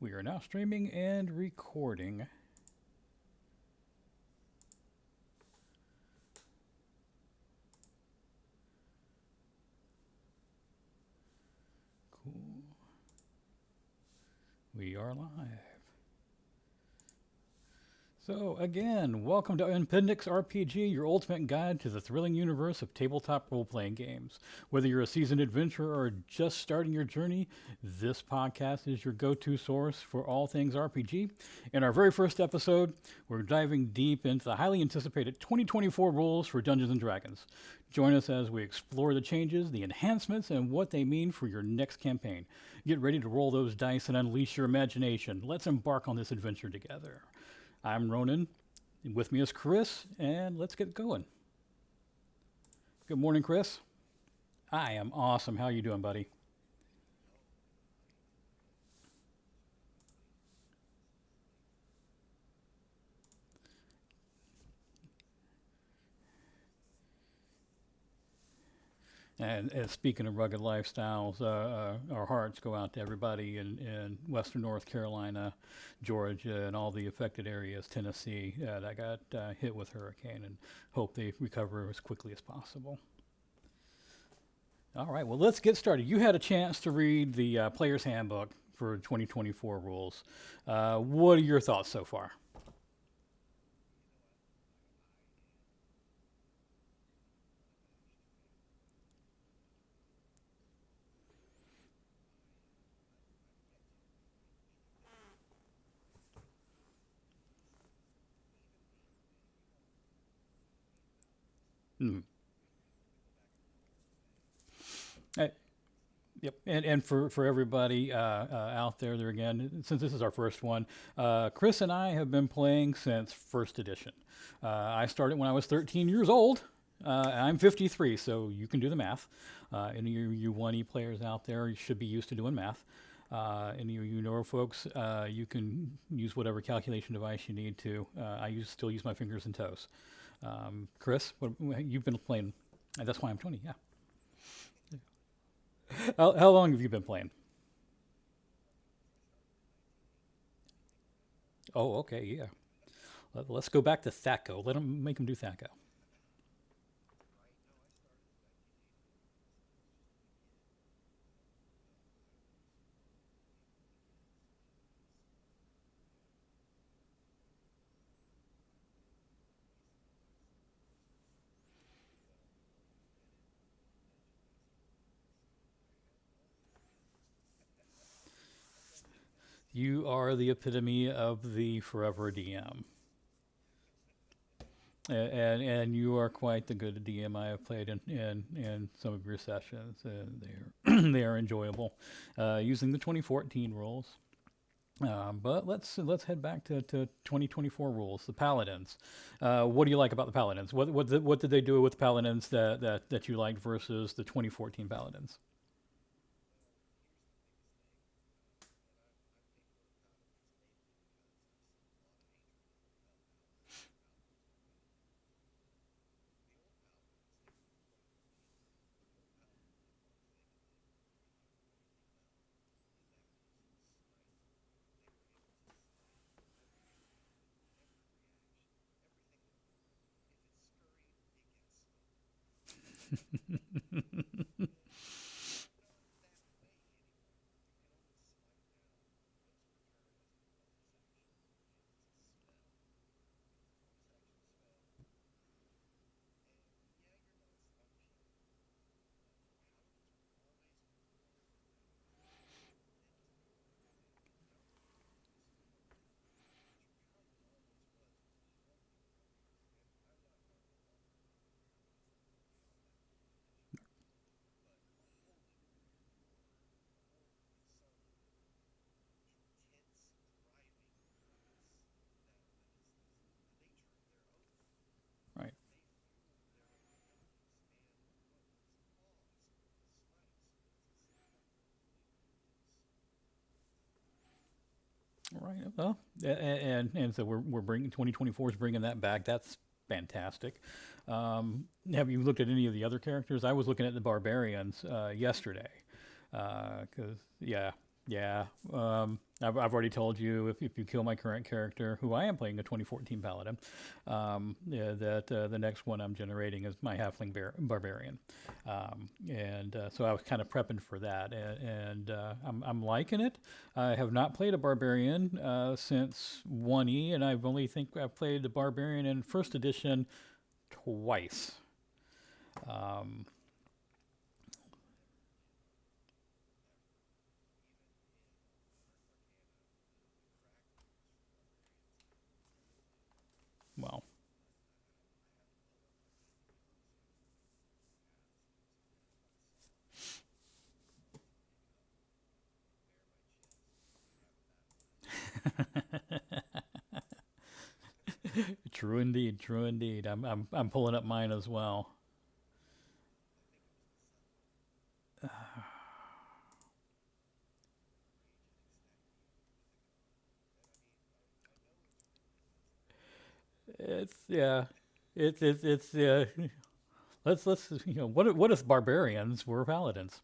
We are now streaming and recording. Cool. We are live. So, again, welcome to Appendix RPG, your ultimate guide to the thrilling universe of tabletop role playing games. Whether you're a seasoned adventurer or just starting your journey, this podcast is your go to source for all things RPG. In our very first episode, we're diving deep into the highly anticipated 2024 rules for Dungeons and Dragons. Join us as we explore the changes, the enhancements, and what they mean for your next campaign. Get ready to roll those dice and unleash your imagination. Let's embark on this adventure together. I'm Ronan. With me is Chris, and let's get going. Good morning, Chris. I am awesome. How you doing, buddy? And speaking of rugged lifestyles, our hearts go out to everybody in Western North Carolina, Georgia, and all the affected areas, Tennessee, that got hit with hurricane, and hope they recover as quickly as possible. All right, well, let's get started. You had a chance to read the Player's Handbook for 2024 rules. What are your thoughts so far? Hmm. Uh, Yep, and for everybody out there again, since this is our first one, Chris and I have been playing since first edition. I started when I was 13 years old. I'm 53, so you can do the math. Any of you 1E players out there, you should be used to doing math. Any of you neuro folks, you can use whatever calculation device you need to. Still use my fingers and toes. Chris, you've been playing. That's why I'm 20. Yeah. How long have you been playing? Oh, okay, yeah. Let's go back to Thaco. Let him make him do Thaco. You are the epitome of the forever DM, and you are quite the good DM I have played in some of your sessions. They are they are enjoyable, using the 2014 rules. But let's head back to 2024 rules. The paladins. What do you like about the paladins? What did they do with the paladins that you liked versus the 2014 paladins? Right. Right. Well, and so we're bringing 2024 is bringing that back. That's fantastic. Have you looked at any of the other characters? I was looking at the barbarians yesterday. Because yeah. Yeah, I've already told you if you kill my current character, who I am playing a 2014 paladin, yeah, that the next one I'm generating is my halfling barbarian, and so I was kind of prepping for that, and I'm liking it. I have not played a barbarian since 1E, and I've only think I've played the barbarian in first edition twice. Um, well, true indeed, true indeed. I'm pulling up mine as well. It's yeah, it's let's what if barbarians were paladins?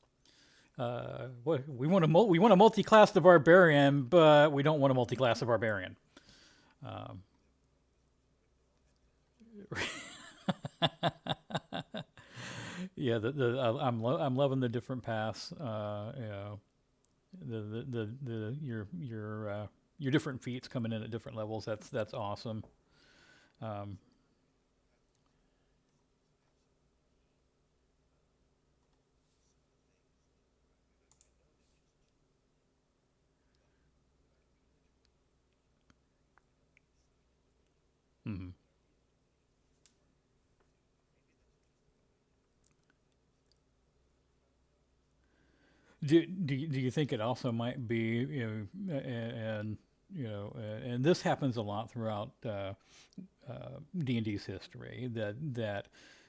We want to we want to multi-class the barbarian, but we don't want to multi-class the barbarian. Um, yeah, I'm loving the different paths. You know, the your different feats coming in at different levels. That's awesome. Um, mhm. Do you think it also might be, and and this happens a lot throughout D&D's history, that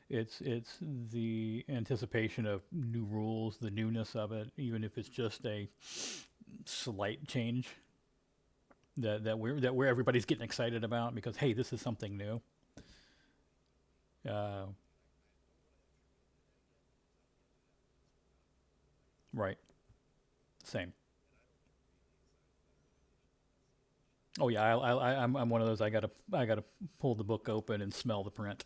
it's the anticipation of new rules, the newness of it, even if it's just a slight change that we're everybody's getting excited about because hey, this is something new. Uh, right, same. Oh yeah, I'm one of those. I gotta pull the book open and smell the print.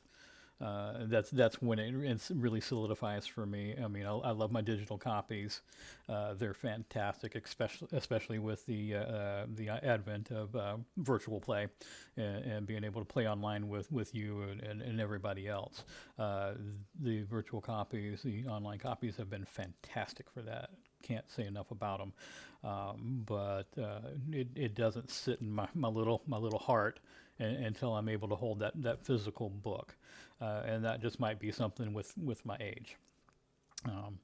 That's when it really solidifies for me. I mean, I love my digital copies. They're fantastic, especially with the advent of virtual play and being able to play online with you and everybody else. Uh, the virtual copies, the online copies have been fantastic for that. Can't say enough about them. But it doesn't sit in my little heart until I'm able to hold that physical book, and that just might be something with my age. Um,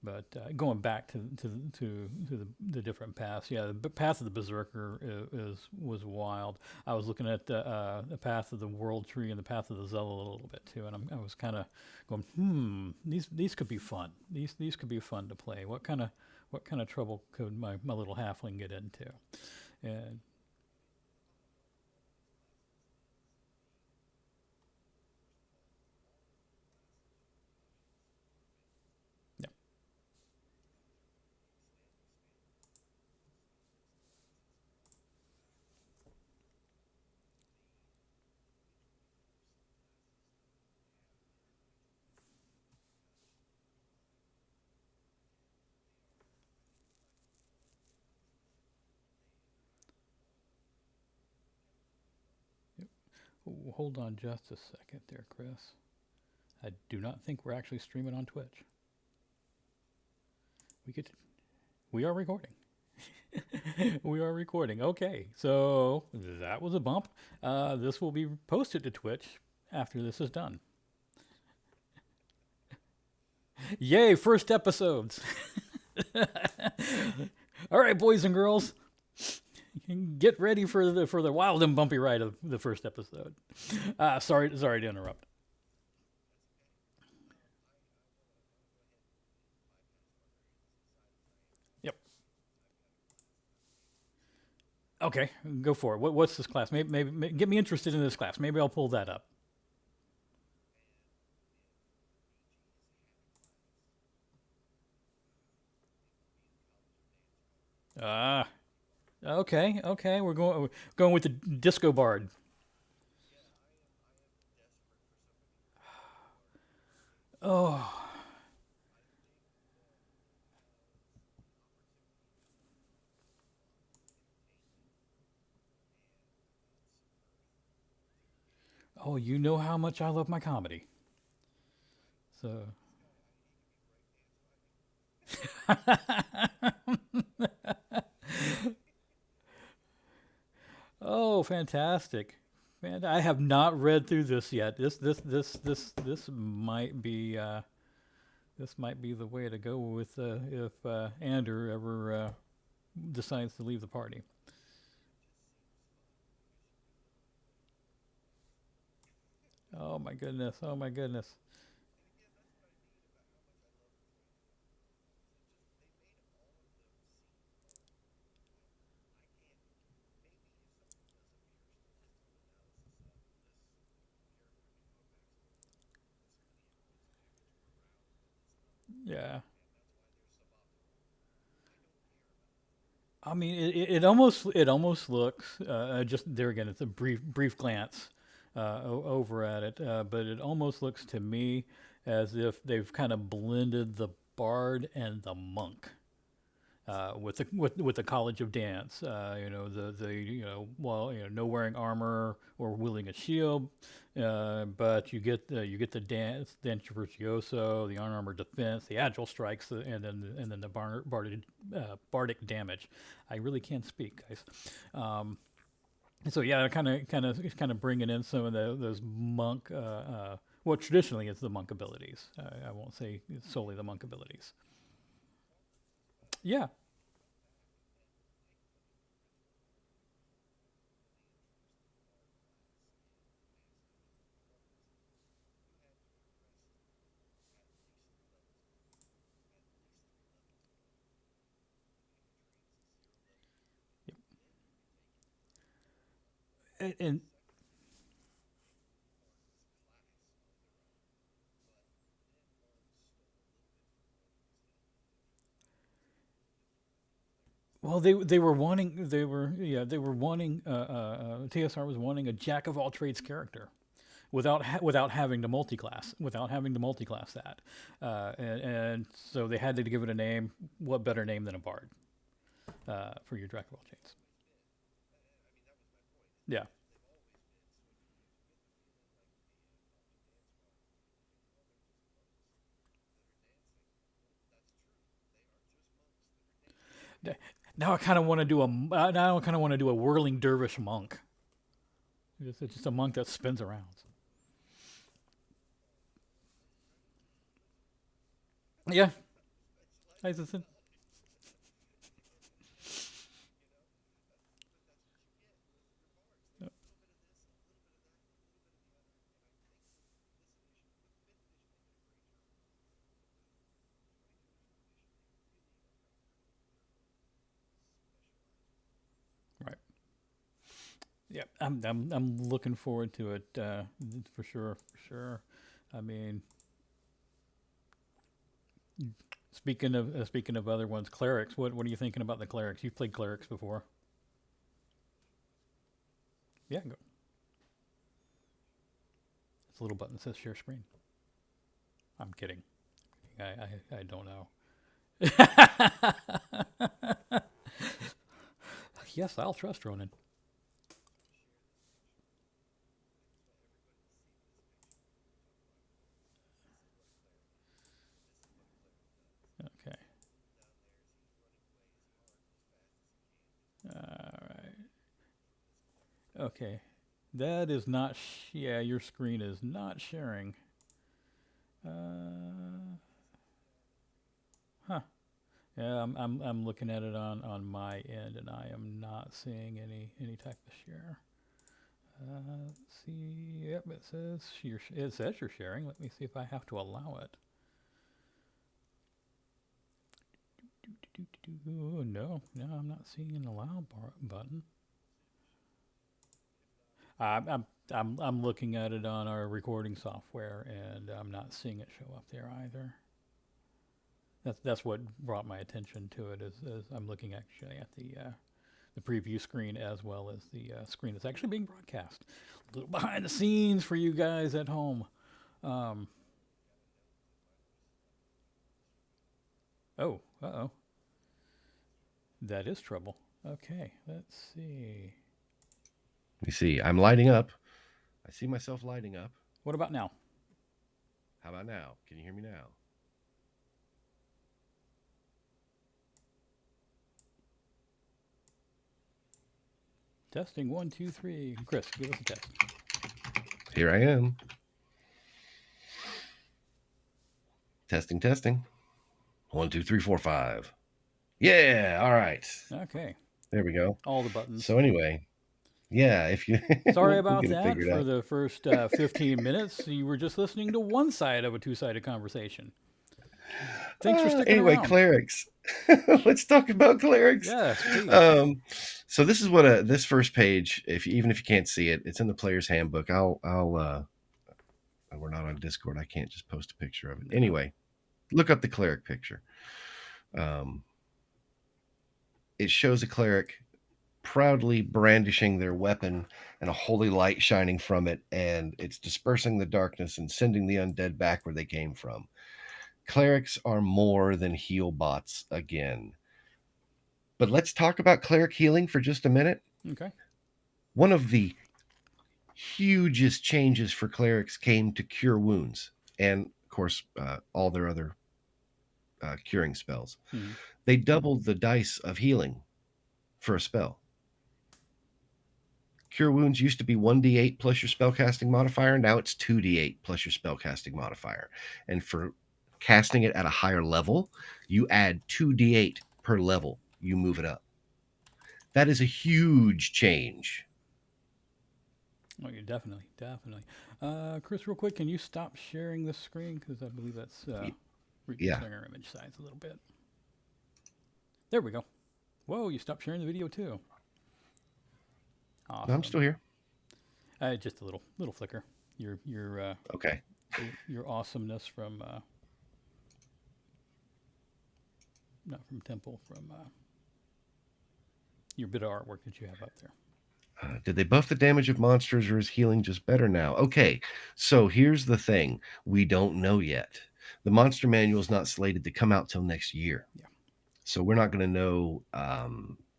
but going back to the different paths, yeah, the path of the berserker was wild. I was looking at the path of the world tree and the path of the zealot a little bit too, and I was kind of going, these could be fun. These could be fun to play. What kind of trouble could my little halfling get into? And yeah, hold on just a second there, Chris. I do not think we're actually streaming on Twitch. We could. We are recording. We are recording. Okay, so that was a bump. This will be posted to Twitch after this is done. Yay! First episodes. All right, boys and girls, get ready for the wild and bumpy ride of the first episode. Sorry to interrupt. Yep. Okay, go for it. What's this class? Maybe get me interested in this class. Maybe I'll pull that up. Ah, okay, okay. We're going with the disco bard. Oh, oh, you know how much I love my comedy. So, oh, fantastic. Man, I have not read through this yet. This might be this might be the way to go with if Andrew ever decides to leave the party. Oh my goodness! Oh my goodness! Yeah. I mean, it almost looks just there again. It's a brief glance over at it, but it almost looks to me as if they've kind of blended the bard and the monk. With the College of Dance. The well, no wearing armor or wielding a shield, but you get the dance virtuoso, the unarmored defense, the agile strikes, and then the bardic damage. I really can't speak, guys. Um, so yeah, kind of bringing in some of those monk. Well, traditionally it's the monk abilities. I won't say it's solely the monk abilities. Yeah. And well, they were wanting TSR was wanting a jack of all trades character without having to multi-class that, and so they had to give it a name. What better name than a bard for your jack of all trades? Yeah, now I kind of want to do a now I kind of want to do a whirling dervish monk. It's just a monk that spins around. Yeah, I just, right. Yeah, I'm looking forward to it for sure, for sure. I mean, speaking of other ones, clerics. What are you thinking about the clerics? You've played clerics before. Yeah, go. It's a little button that says share screen. I'm kidding. I don't know. Yes, I'll trust Ronan. Okay. All right. Okay. That is not. Yeah, your screen is not sharing. Huh. Yeah, I'm looking at it on my end, and I am not seeing any type of share. Let's see. Yep, it says you're sharing. Let me see if I have to allow it. No, no, I'm not seeing an allow button. I'm looking at it on our recording software, and I'm not seeing it show up there either. That's what brought my attention to it. As I'm looking actually at the preview screen as well as the screen that's actually being broadcast. A little behind the scenes for you guys at home. Um, oh, uh-oh. That is trouble. Okay, let's see. You see, I'm lighting up. I see myself lighting up. What about now? How about now? Can you hear me now? Testing one, two, three. Chris, give us a test. Here I am. Testing, testing. 1, 2, 3, 4, 5. Yeah, all right. Okay, There we go. all the buttons. So anyway, yeah, if you Sorry we'll about get it that. figured For out. the first 15 minutes, you were just listening to one side of a two-sided conversation. Thanks for sticking Anyway, around. clerics. Let's talk about clerics. Yes, please. Um, so this is what this first page. Even if you can't see it, it's in the player's handbook. We're not on Discord. I can't just post a picture of it. No. Anyway, look up the cleric picture. Um, it shows a cleric proudly brandishing their weapon and a holy light shining from it, and it's dispersing the darkness and sending the undead back where they came from. Clerics are more than heal bots again. But let's talk about cleric healing for just a minute. Okay. One of the hugest changes for clerics came to cure wounds and, of course, all their other curing spells. Hmm. They doubled the dice of healing for a spell. Cure wounds used to be 1d8 plus your spellcasting modifier. Now it's 2d8 plus your spellcasting modifier. And for casting it at a higher level, you add 2d8 per level. You move it up. That is a huge change. Oh, yeah, definitely. Chris, real quick, can you stop sharing the screen? Because I believe that's Yeah, reducing our image size a little bit. There we go. Whoa, you stopped sharing the video too. I'm Awesome. still here. Just a little flicker. Okay. Your awesomeness from not from Temple, from your bit of artwork that you have up there. Did they buff the damage of monsters or is healing just better now? Okay, so here's the thing. We don't know yet. The monster manual is not slated to come out till next year. Yeah. So we're not going to know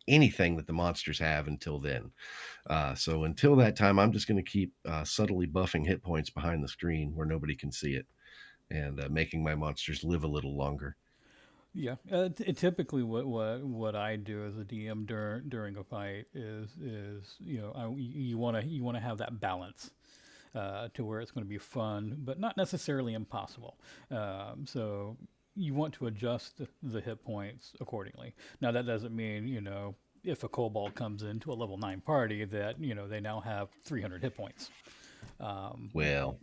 anything that the monsters have until then. So until that time, I'm just going to keep subtly buffing hit points behind the screen where nobody can see it and making my monsters live a little longer. Yeah, typically what I do as a DM during a fight is you want to have that balance to where it's going to be fun, but not necessarily impossible. So you want to adjust the hit points accordingly. Now that doesn't mean if a kobold comes into a level 9 party that they now have 300 hit points. Well,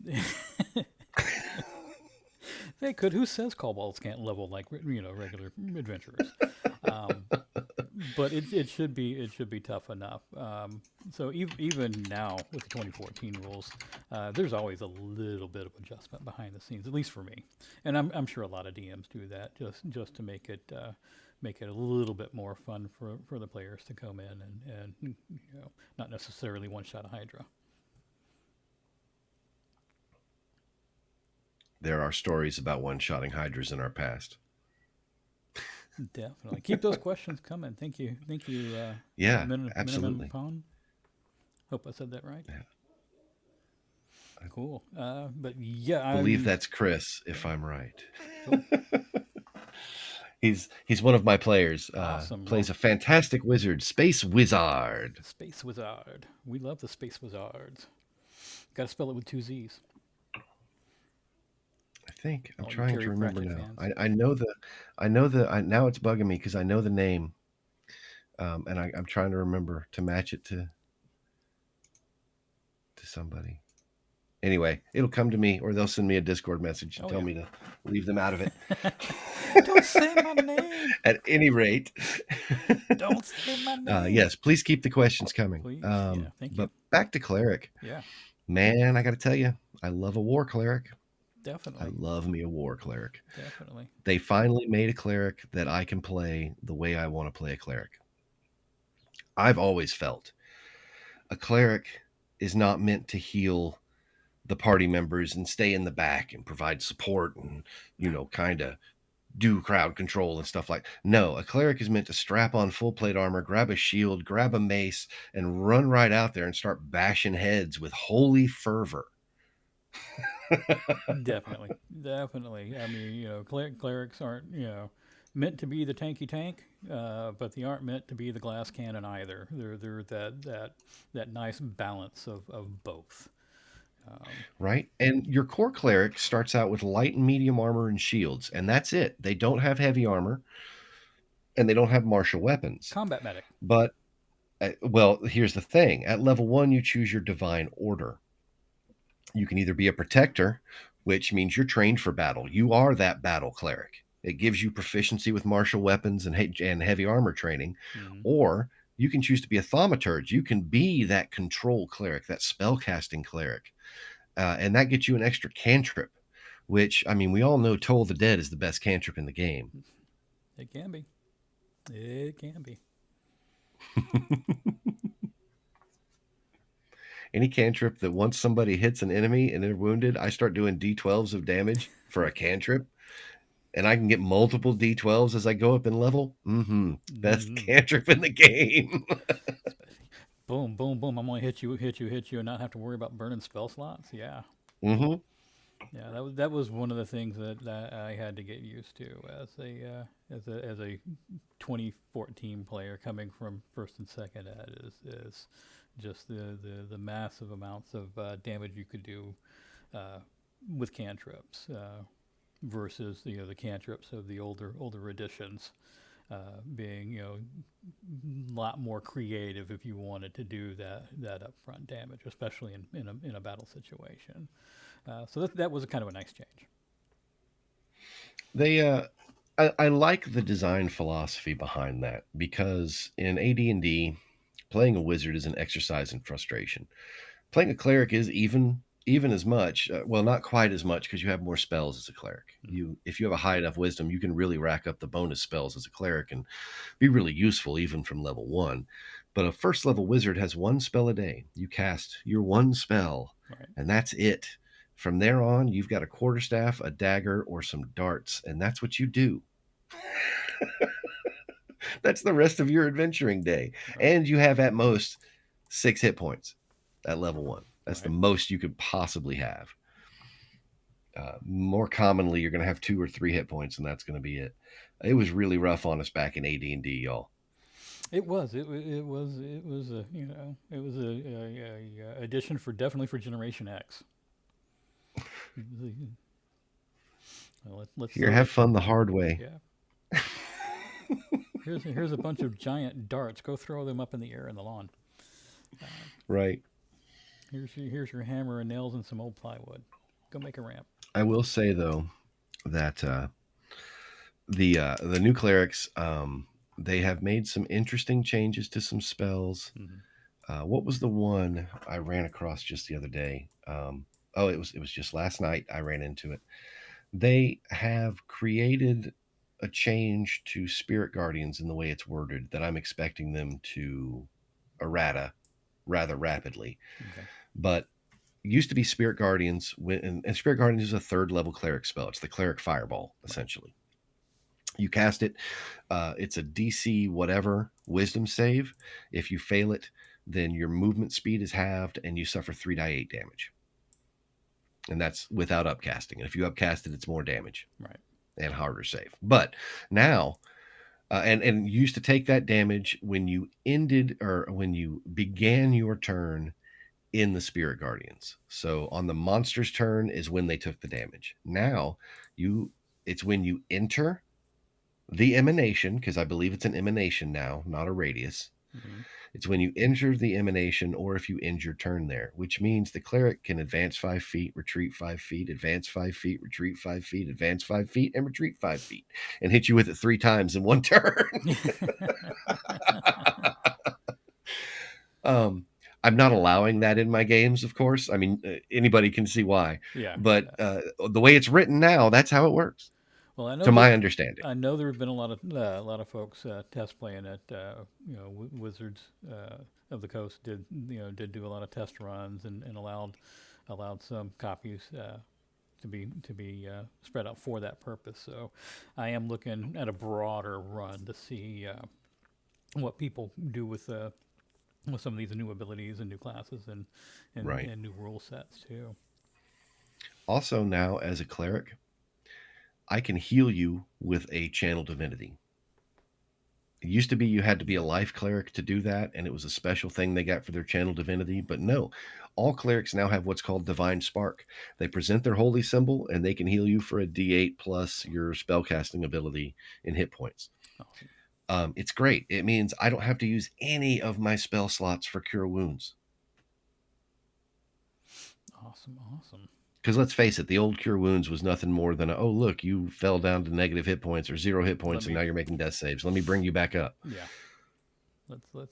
They could. Who says kobolds can't level like regular adventurers? Um, but it should be tough enough. So even now with the 2014 rules, there's always a little bit of adjustment behind the scenes, at least for me, and I'm sure a lot of DMs do that just to make it a little bit more fun for the players to come in and not necessarily one shot a Hydra. there are stories about one-shotting hydras in our past. Definitely keep those questions coming. Thank you, Yeah, Miniman absolutely. Pond. Hope I said that right. Yeah. Cool. But yeah, I believe I'm that's Chris, if I'm right. cool. He's one of my players. Awesome. Well, Plays a fantastic wizard, space wizard. Space Wizard. We love the Space Wizards. Got to spell it with two Z's. I think I'm All you trying Terry to remember Pratchett now. fans. I know the now it's bugging me because I know the name, and I'm trying to remember to match it to somebody. Anyway, it'll come to me, or they'll send me a Discord message and Oh tell yeah. me to leave them out of it. Don't say my name. At any rate, Don't say my name. yes, please keep the questions coming. Please. Thank you. But back to cleric. Yeah. Man, I got to tell you, I love a war cleric. I Definitely. love me a war cleric. Definitely. They finally made a cleric that I can play the way I want to play a cleric. I've always felt a cleric is not meant to heal the party members and stay in the back and provide support and, kind of do crowd control and stuff like. No, a cleric is meant to strap on full plate armor, grab a shield, grab a mace, and run right out there and start bashing heads with holy fervor. Definitely. Definitely. I mean, clerics aren't, meant to be the tanky tank, but they aren't meant to be the glass cannon either. They're that nice balance of both. Um, Right? And your core cleric starts out with light and medium armor and shields, and that's it. They don't have heavy armor and they don't have martial weapons. Combat medic. But, well, here's the thing at level one, you choose your divine order. You can either be a protector, which means you're trained for battle. You are that battle cleric. It gives you proficiency with martial weapons and heavy armor training. Mm-hmm. Or you can choose to be a thaumaturge. You can be that control cleric, that spellcasting cleric. And that gets you an extra cantrip, which, I mean, we all know Toll the Dead is the best cantrip in the game. It can be. It can be. Any cantrip that once somebody hits an enemy and they're wounded, I start doing D12s of damage for a cantrip, and I can get multiple D12s as I go up in level. Best Mm-hmm. cantrip in the game. Boom, boom, boom. I'm gonna hit you, and not have to worry about burning spell slots. Yeah, hmm yeah. That was one of the things that I had to get used to as a 2014 player coming from first and second ed is just the massive amounts of damage you could do uh, with cantrips versus the cantrips of the older editions being a lot more creative if you wanted to do that upfront damage, especially in a battle situation. So that was a kind of a nice change. They, I like the design philosophy behind that because in AD&D, playing a wizard is an exercise in frustration. Playing a cleric is even as much. Well, not quite as much because you have more spells as a cleric. Mm-hmm. If you have a high enough wisdom, you can really rack up the bonus spells as a cleric and be really useful even from level one. But a first level wizard has one spell a day. You cast your one spell, Right. and that's it. From there on, you've got a quarterstaff, a dagger, or some darts, and that's what you do. That's the rest of your adventuring day. Right. And you have at most 6 hit points at level one. That's the Right. most you could possibly have. More commonly, you're going to have 2 or 3 hit points, and that's going to be it. It was really rough on us back in AD&D, y'all. It was. It was a it was a addition for definitely for Generation X. Well, let's Here, throw have the fun the hard way. yeah. Here's a bunch of giant darts. Go throw them up in the air in the lawn. Uh, Right. here's your hammer and nails and some old plywood. Go make a ramp. I will say though that the new clerics, they have made some interesting changes to some spells. Mm-hmm. What was the one I ran across just the other day? Oh, it was just last night I ran into it. They have created a change to spirit guardians in the way it's worded that I'm expecting them to errata rather rapidly. Okay. But it used to be spirit guardians and spirit guardians is a third level cleric spell. It's the cleric fireball Right. essentially. You cast it. It's a DC whatever wisdom save. If you fail it, then your movement speed is halved and you suffer 3d8 damage. And that's without upcasting. And if you upcast it, it's more damage Right. and harder save. But now, and you used to take that damage when you ended or when you began your turn in the Spirit Guardians. So on the monster's turn is when they took the damage. Now you it's when you enter the emanation, because I believe it's an emanation now, not a radius. Mm-hmm. It's when you enter the emanation or if you end your turn there, which means the cleric can advance 5 feet, retreat 5 feet, advance 5 feet, retreat 5 feet, advance 5 feet, and retreat 5 feet, and hit you with it 3 times in one turn. um, I'm not allowing that in my games, of course. I mean, anybody can see why. Yeah, But yeah. the way it's written now, that's how it works, Well, to my understanding. I know there have been a lot of folks test playing it. Wizards of the Coast did do a lot of test runs and allowed some copies to be spread out for that purpose. So I am looking at a broader run to see what people do with some of these new abilities and new classes Right. and new rule sets too. Also, now as a cleric, I can heal you with a channel divinity. It used to be you had to be a life cleric to do that, and it was a special thing they got for their channel divinity. But no, all clerics now have what's called divine spark. They present their holy symbol, and they can heal you for a D8 plus your spellcasting ability in hit points. Awesome, It's great. It means I don't have to use any of my spell slots for cure wounds. awesome, awesome. Because let's face it, the old cure wounds was nothing more than oh look, you fell down to negative hit points or 0 hit Let points, and me, now you're making death saves. Let me bring you back up. yeah.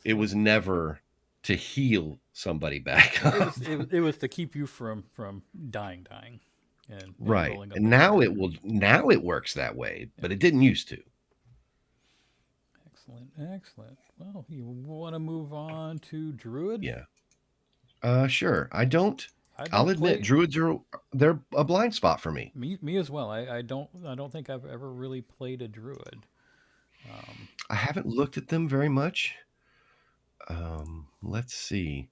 It Let's. was never to heal somebody back up. It was to keep you from dying, and Right. rolling up And a now crit. it will now it works that way, Yeah. but it didn't used to. Excellent, excellent. Well, you want to move on to Druid? Yeah. Sure. I don't I I'll don't admit play druids are they're a blind spot for me. me as well. I don't think I've ever really played a Druid. Um, I haven't looked at them very much. Let's see.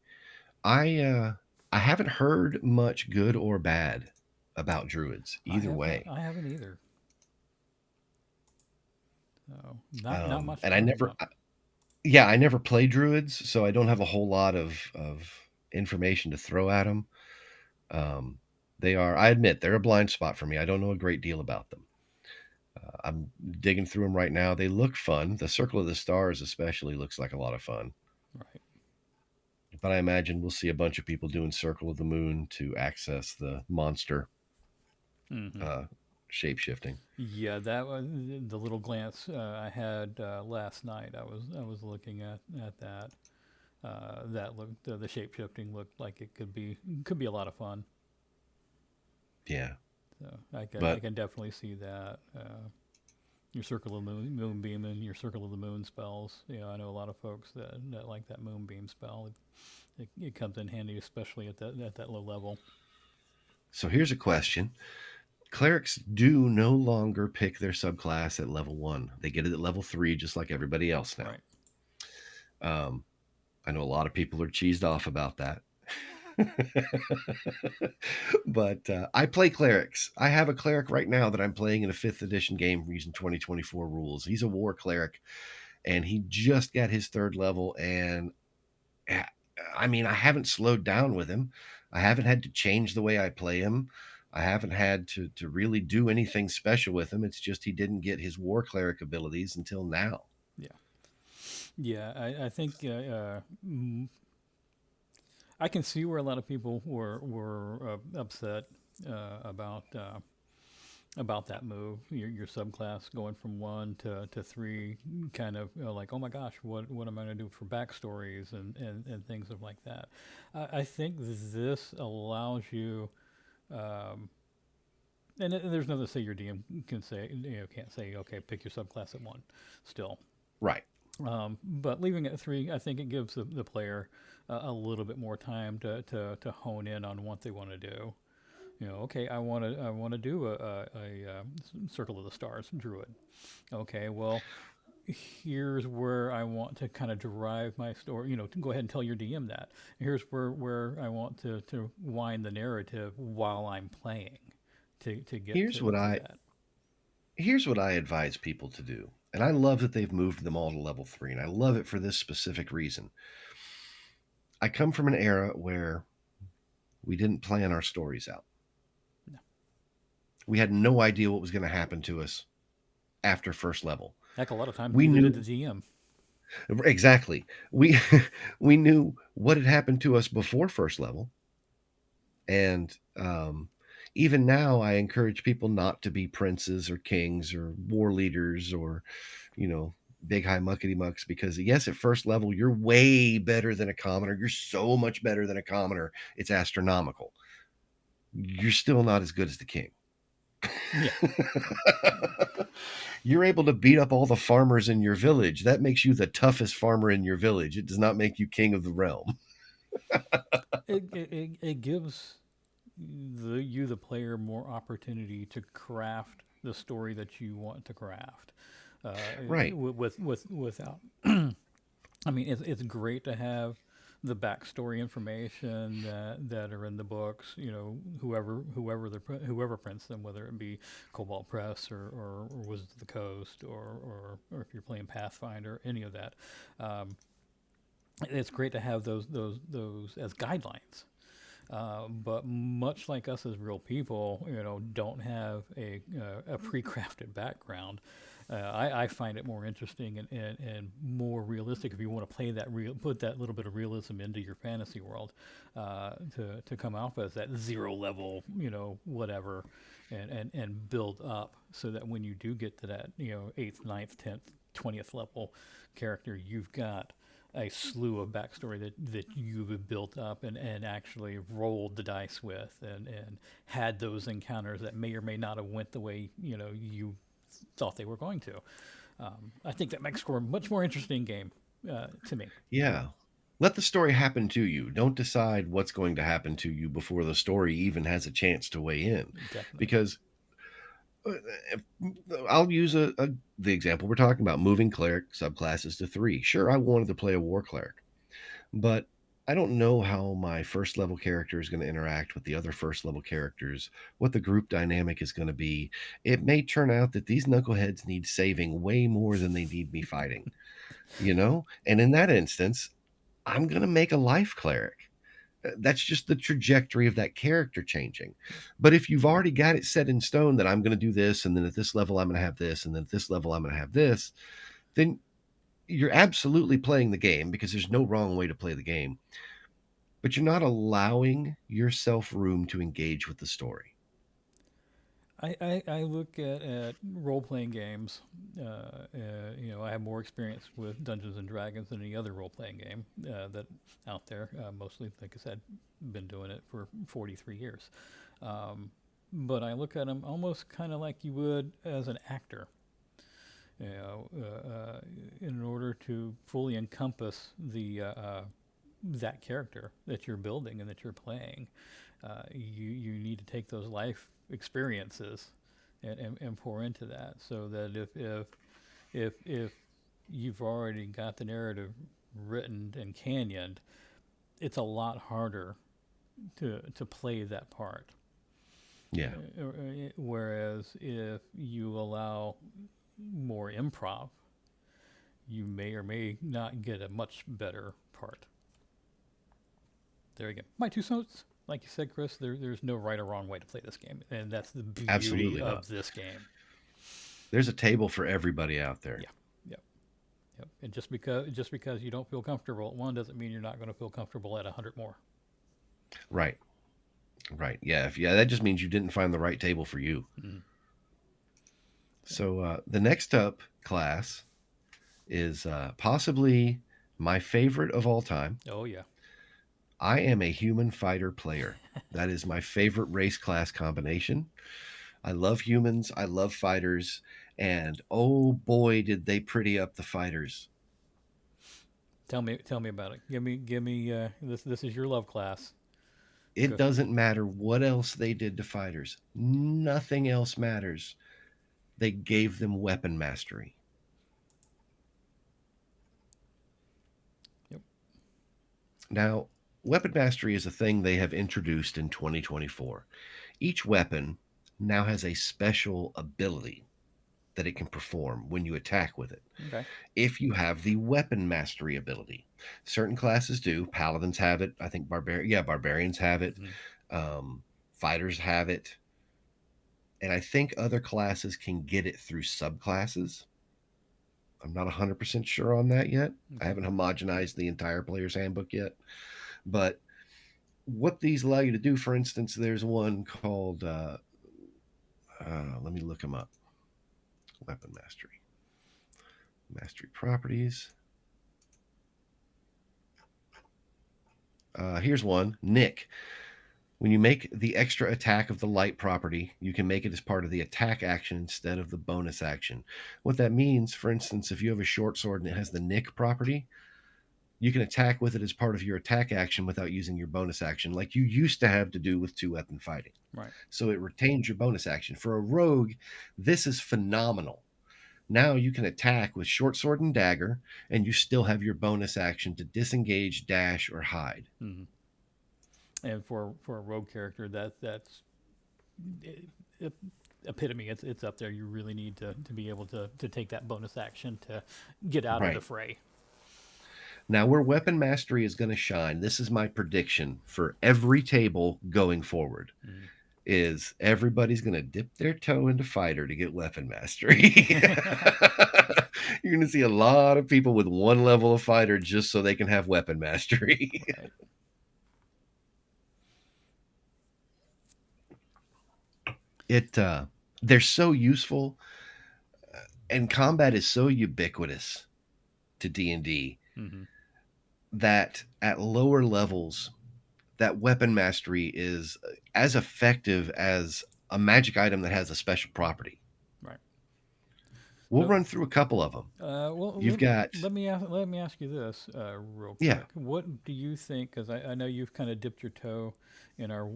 I I haven't heard much good or bad about druids either way. I haven't either. So not much to And I talk never about. yeah, I never play druids, so I don't have a whole lot of information to throw at them. Um, they are, I admit, they're a blind spot for me. I don't know a great deal about them. I'm digging through them right now. They look fun. The Circle of the Stars, especially, looks like a lot of fun. Right. But I imagine we'll see a bunch of people doing Circle of the Moon to access the monster Hmm. uh, shape shifting. Yeah, that was the little glance I had last night. I was looking at that. That looked the shape shifting looked like it could be a lot of fun. Yeah, So I but can definitely see that. Your circle of moonbeam and your circle of the moon spells. I know a lot of folks that like that moonbeam spell. It comes in handy, especially at that low level. so here's a question. Clerics do no longer pick their subclass at level 1. They get it at level 3, just like everybody else now. Right. Um, I know a lot of people are cheesed off about that. But I play clerics. I have a cleric right now that I'm playing in a 5th edition game using 2024 rules. He's a war cleric, and he just got his 3rd level. And uh, I mean, I haven't slowed down with him. I haven't had to change the way I play him. I haven't had to really do anything special with him. It's just he didn't get his war cleric abilities until now. Yeah. Yeah. I think I can see where a lot of people were upset about about that move. Your subclass going from one to three, kind of like, oh my gosh, what am I going to do for backstories and things of like that. I think this allows you, um, and there's nothing to say your DM can say, can't say, okay, pick your subclass at one, still. Right. But leaving it at three, I think it gives the player a little bit more time to hone in on what they want to do. Okay, I want to do a Circle of the Stars druid. Okay, well, here's where I want to kind of derive my story. To go ahead and tell your DM that. Here's where I want to wind the narrative while I'm playing to get Here's what to I that. here's what I advise people to do. And I love that they've moved them all to level 3, and I love it for this specific reason. I come from an era where we didn't plan our stories out. No. We had no idea what was going to happen to us after first level. Heck, a lot of times We neither did the knew GM. exactly. We we knew what had happened to us before first level, and even now, I encourage people not to be princes or kings or war leaders or, you know, big high muckety mucks, because yes, at first level you're way better than a commoner. You're so much better than a commoner. It's astronomical. You're still not as good as the king. Yeah. You're able to beat up all the farmers in your village. That makes you the toughest farmer in your village. It does not make you king of the realm. It gives the player more opportunity to craft the story that you want to craft. Right. Without, I mean, it's great to have the backstory information that are in the books. You know, whoever prints them, whether it be Cobalt Press or Wizards of the Coast or if you're playing Pathfinder, any of that. Um, it's great to have those as guidelines. But much like us as real people, you know, don't have a pre-crafted background. I find it more interesting and more realistic if you want to play that put that little bit of realism into your fantasy world, to come off as that zero level, you know, whatever, and build up so that when you do get to that, you know, eighth, ninth, 10th, 20th level character, you've got a slew of backstory that you've built up and actually rolled the dice with and had those encounters that may or may not have went the way you know you thought they were going to. I think that makes for a much more interesting game to me. Yeah. Let the story happen to you. Don't decide what's going to happen to you before the story even has a chance to weigh in. Definitely. Because uh, I'll use the example we're talking about, moving cleric subclasses to 3. Sure, I wanted to play a war cleric, but I don't know how my first level character is going to interact with the other first level characters, what the group dynamic is going to be. It may turn out that these knuckleheads need saving way more than they need me fighting, you know? And in that instance, I'm going to make a life cleric. That's just the trajectory of that character changing. But if you've already got it set in stone that I'm going to do this, and then at this level I'm going to have this, and then at this level I'm going to have this, then you're absolutely playing the game, because there's no wrong way to play the game, but you're not allowing yourself room to engage with the story. I look at role playing games. You know, I have more experience with Dungeons and Dragons than any other role playing game that out there. Mostly, like I said, been doing it for 43 years. Um, but I look at them almost kind of like you would as an actor. You know, in order to fully encompass that character that you're building and that you're playing, you need to take those life experiences and pour into that, so that if you've already got the narrative written and canyoned, it's a lot harder to play that part. Yeah, Whereas if you allow more improv, you may or may not get a much better part. There you go. My two cents. Like you said, Chris, there's no right or wrong way to play this game, and that's the beauty absolutely not. of this game. There's a table for everybody out there. Yeah, yep, yep. And just because you don't feel comfortable at one doesn't mean you're not going to feel comfortable at 100 more. Right. Right. Yeah. Yeah, that just means you didn't find the right table for you. Mm. So the next up class is possibly my favorite of all time. Oh yeah. I am a human fighter player. That is my favorite race class combination. I love humans. I love fighters. And oh boy, did they pretty up the fighters. Tell me about it. Give me. This is your love class. It Go. doesn't matter what else they did to fighters, nothing else matters. They gave them weapon mastery. Yep. Now, weapon mastery is a thing they have introduced in 2024. Each weapon now has a special ability that it can perform when you attack with it. Okay. If you have the weapon mastery ability, certain classes do. Paladins have it. I think barbarians have it. Mm-hmm. Fighters have it, and I think other classes can get it through subclasses. I'm not 100% sure on that yet. I Okay. haven't homogenized the entire player's handbook yet. But what these allow you to do, for instance, there's one called, let me look them up. Weapon mastery. Mastery properties. Here's one. Nick. When you make the extra attack of the light property, you can make it as part of the attack action instead of the bonus action. What that means, for instance, if you have a short sword and it has the nick property, you can attack with it as part of your attack action without using your bonus action, like you used to have to do with two weapon fighting. Right. So it retains your bonus action. For a rogue, this is phenomenal. Now you can attack with short sword and dagger, and you still have your bonus action to disengage, dash, or hide. Mm-hmm. And for a rogue character, that's it, epitome. It's up there. You really need to be able to take that bonus action to get out of the Right. fray. Now, where weapon mastery is going to shine, this is my prediction for every table going forward. Mm. Is everybody's going to dip their toe into fighter to get weapon mastery. You're going to see a lot of people with one level of fighter just so they can have weapon mastery. Right. It they're so useful, and combat is so ubiquitous to D&D Mm-hmm. that at lower levels that weapon mastery is as effective as a magic item that has a special property. Right. We'll So, run through a couple of them. well, You've got, let me ask you this real yeah, quick. What do you think? Because I know you've kind of dipped your toe in our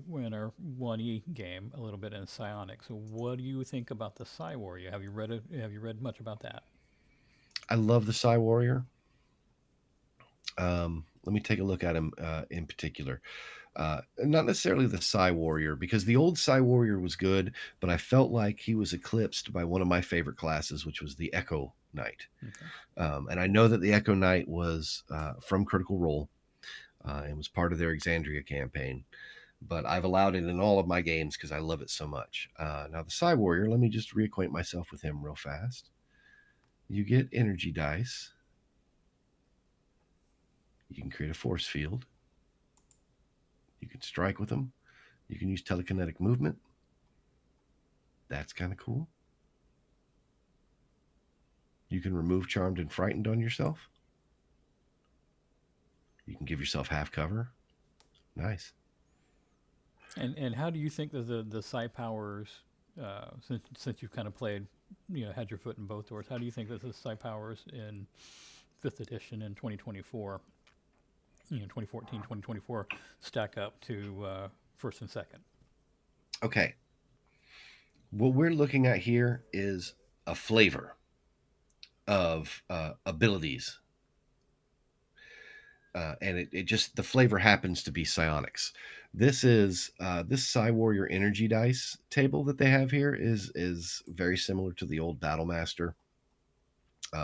1E game a little bit in psionics. So what do you think about the Psi Warrior? Have you read it? Have you read much about that? I love the Psi Warrior. Let me take a look at him in particular. Not necessarily the Psi Warrior, because the old Psi Warrior was good, but I felt like he was eclipsed by one of my favorite classes, which was the Echo Knight. Okay. And I know that the Echo Knight was from Critical Role and was part of their Exandria campaign, but I've allowed it in all of my games because I love it so much. Now, the Psi Warrior, let me just reacquaint myself with him real fast. You get energy dice. You can create a force field. You can strike with them. You can use telekinetic movement. That's kind of cool. You can remove charmed and frightened on yourself. You can give yourself half cover. Nice. And how do you think that the psi powers, since you've kind of played, had your foot in both doors, how do you think that the psi powers in fifth edition in 2024, 2014, 2024, stack up to first and second? Okay. What we're looking at here is a flavor of abilities. And it just, the flavor happens to be psionics. This is this Psi Warrior energy dice table that they have here is very similar to the old Battle Master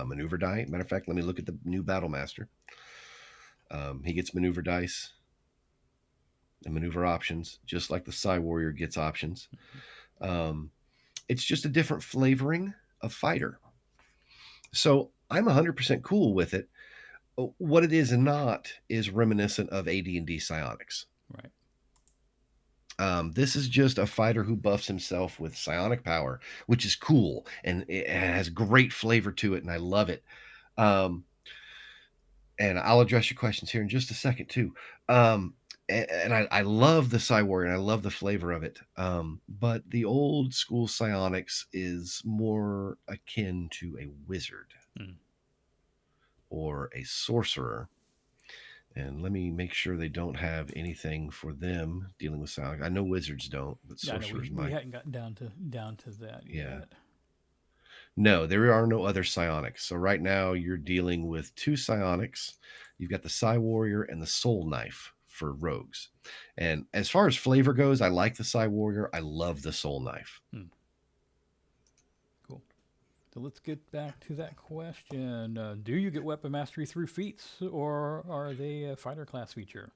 maneuver die. Matter of fact, let me look at the new Battle Master. He gets maneuver dice and maneuver options, just like the Psi Warrior gets options. Um, it's just a different flavoring of fighter. So I'm 100% cool with it. What it is not is reminiscent of AD&D psionics. Right. This is just a fighter who buffs himself with psionic power, which is cool and it has great flavor to it, and I love it. Um, and I'll address your questions here in just a second too. And I love the Psi Warrior and I love the flavor of it. But the old school psionics is more akin to a wizard Mm. or a sorcerer. And let me make sure they don't have anything for them dealing with psionics. I know wizards don't, but Yeah, I know sorcerers we might. hadn't gotten down to that Yeah. yet. No, there are no other psionics. So right now you're dealing with two psionics. You've got the Psi Warrior and the Soul Knife for rogues. And as far as flavor goes, I like the Psi Warrior. I love the Soul Knife. Hmm. Cool. So let's get back to that question. Do you get weapon mastery through feats, or are they a fighter class feature?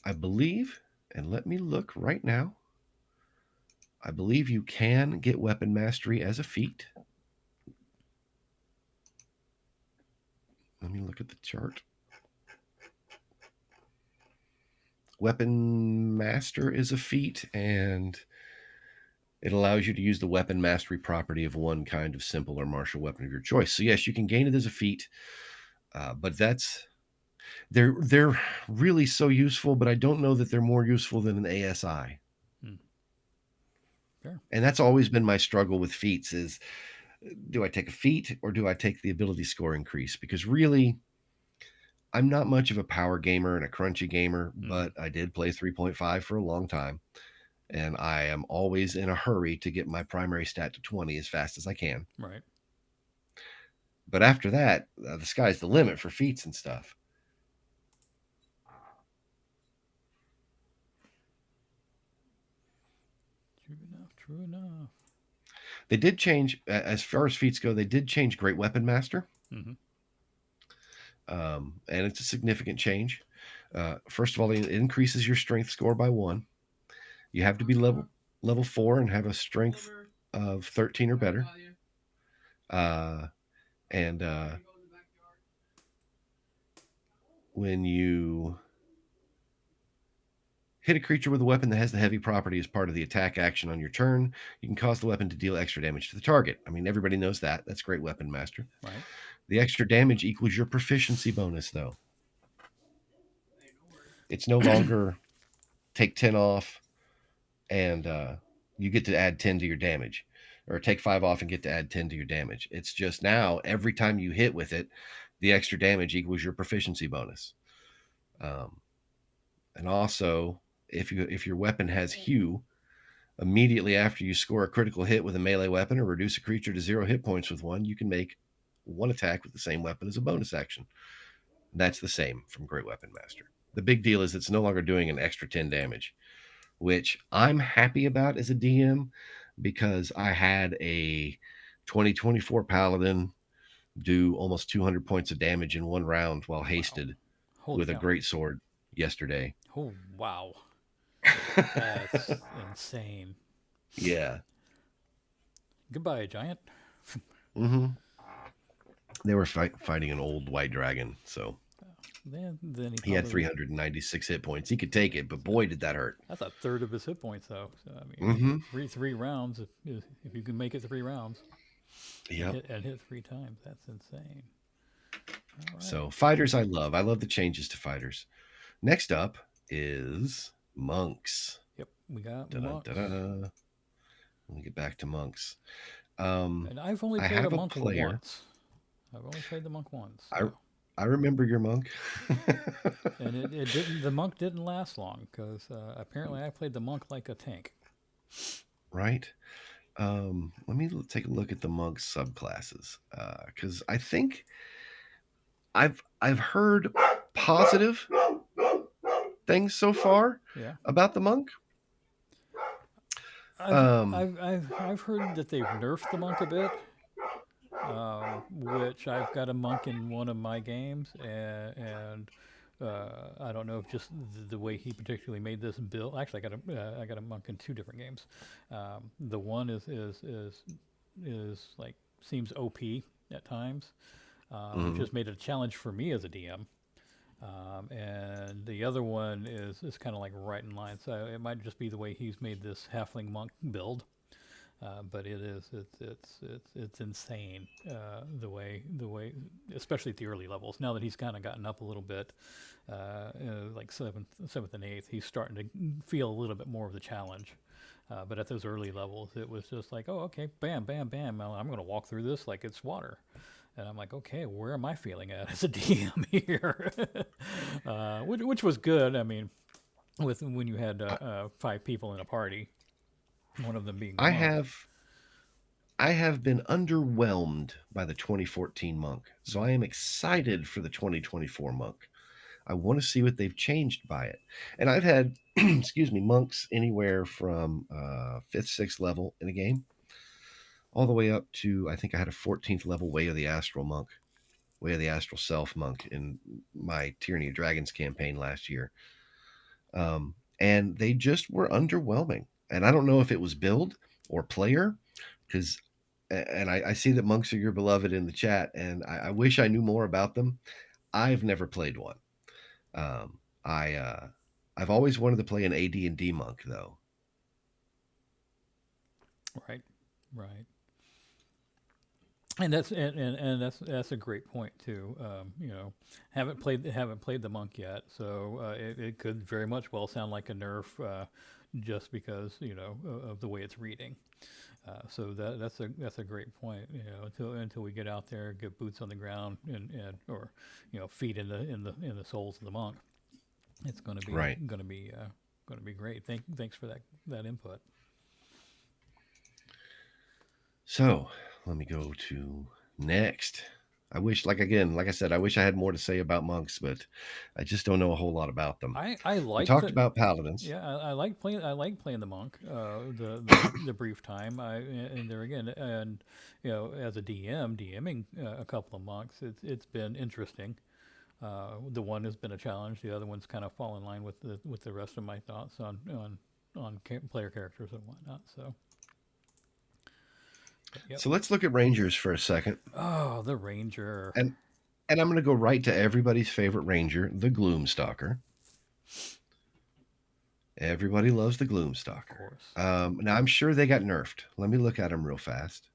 I believe, and let me look right now. I believe you can get weapon mastery as a feat. Let me look at the chart. Weapon master is a feat, and It allows you to use the weapon mastery property of one kind of simple or martial weapon of your choice. So yes, you can gain it as a feat, but they're really so useful. But I don't know that they're more useful than an ASI. Hmm. Sure. And that's always been my struggle with feats: is do I take a feat or do I take the ability score increase? Because really, I'm not much of a power gamer and a crunchy gamer, Mm-hmm. but I did play 3.5 for a long time. And I am always in a hurry to get my primary stat to 20 as fast as I can. Right. But after that, the sky's the limit for feats and stuff. True enough. True enough. They did change, as far as feats go, they did change Great Weapon Master. Mm-hmm. And it's a significant change. First of all, it increases your strength score by one. You have to be level 4 and have a strength of 13 or better. Uh, and when you hit a creature with a weapon that has the heavy property as part of the attack action on your turn, you can cause the weapon to deal extra damage to the target. I mean, everybody knows that. That's Great Weapon Master. Right. The extra damage equals your proficiency bonus, though. It's no longer take 10 off and you get to add 10 to your damage, or take 5 off and get to add 10 to your damage. It's just now every time you hit with it, the extra damage equals your proficiency bonus. Um, and also, if your weapon has hue, immediately after you score a critical hit with a melee weapon or reduce a creature to 0 hit points with one, you can make one attack with the same weapon as a bonus action. That's the same from Great Weapon Master. The big deal is it's no longer doing an extra 10 damage, which I'm happy about as a DM because I had a 2024 Paladin do almost 200 points of damage in one round while Wow. hasted Holy with a cow. great sword yesterday. Oh, wow. That's insane. Yeah. Goodbye, giant. Mm-hmm. They were fighting an old white dragon, so Then he he had probably. 396 hit points. He could take it, but boy, did that hurt. That's a third of his hit points, though. So I mean, Mm-hmm. three rounds. If you can make it 3 rounds and Yep. hit 3 times, that's insane. All right. So fighters, I love. I love the changes to fighters. Next up is monks. Yep. We got monks, Da-da-da-da. Let me get back to monks. and I've only I played a have a monk player. once. I've only played the monk once. I So. I remember your monk. And it didn't. The monk didn't last long because apparently I played the monk like a tank. Right. Let me take a look at the monk subclasses because I think I've heard positive things so far Yeah. about the monk. I've Um, I've I've I've heard that they've nerfed the monk a bit, which I've got a monk in one of my games, and I don't know if just the way he particularly made this build. Actually, I got a monk in two different games. The one is like seems OP at times, which mhm. has made it a challenge for me as a DM. And the other one is kind of like right in line. So it might just be the way he's made this halfling monk build. But it's insane the way especially at the early levels. Now that he's kind of gotten up a little bit, like seventh and eighth, he's starting to feel a little bit more of the challenge. But at those early levels, it was just like, oh, okay, bam, bam, bam. I'm going to walk through this like it's water. And I'm like, okay, where am I feeling at as a DM here? Which was good. I mean, with when you had 5 people in a party, one of them being the I monk. have I have been underwhelmed by the 2014 monk, so Mm-hmm. I am excited for the 2024 monk. I want to see what they've changed by it. And I've had, excuse me, monks anywhere from fifth, sixth level in a game, all the way up to I think I had a 14th level Way of the Astral monk, Way of the Astral Self monk in my Tyranny of Dragons campaign last year. And they just were underwhelming. And I don't know if it was build or player, because and I see that monks are your beloved in the chat, and I wish I knew more about them. I've never played one. Um, I've always wanted to play an AD&D monk though. Right. Right. And that's a great point too. Haven't played the monk yet, so it could very much well sound like a nerf, just because of the way it's reading. So that's a great point. Until we get out there, get boots on the ground, and or feet in the soles of the monk, it's Right. going to be great. Thanks for that input. So let me go to next. I wish, like I said, I wish I had more to say about monks, but I just don't know a whole lot about them. I We like talked the about paladins. Yeah, I like playing the monk. The brief time and there again, and as a DMing a couple of monks, it's been interesting. The one has been a challenge. The other one's kind of fall in line with the rest of my thoughts on player characters and whatnot. So, but yep. So let's look at rangers for a second, Oh, the ranger, and I'm going to go right to everybody's favorite ranger, the Gloomstalker. Everybody loves the of Gloomstalker. course. Now I'm sure they got nerfed. Let me look at them real fast.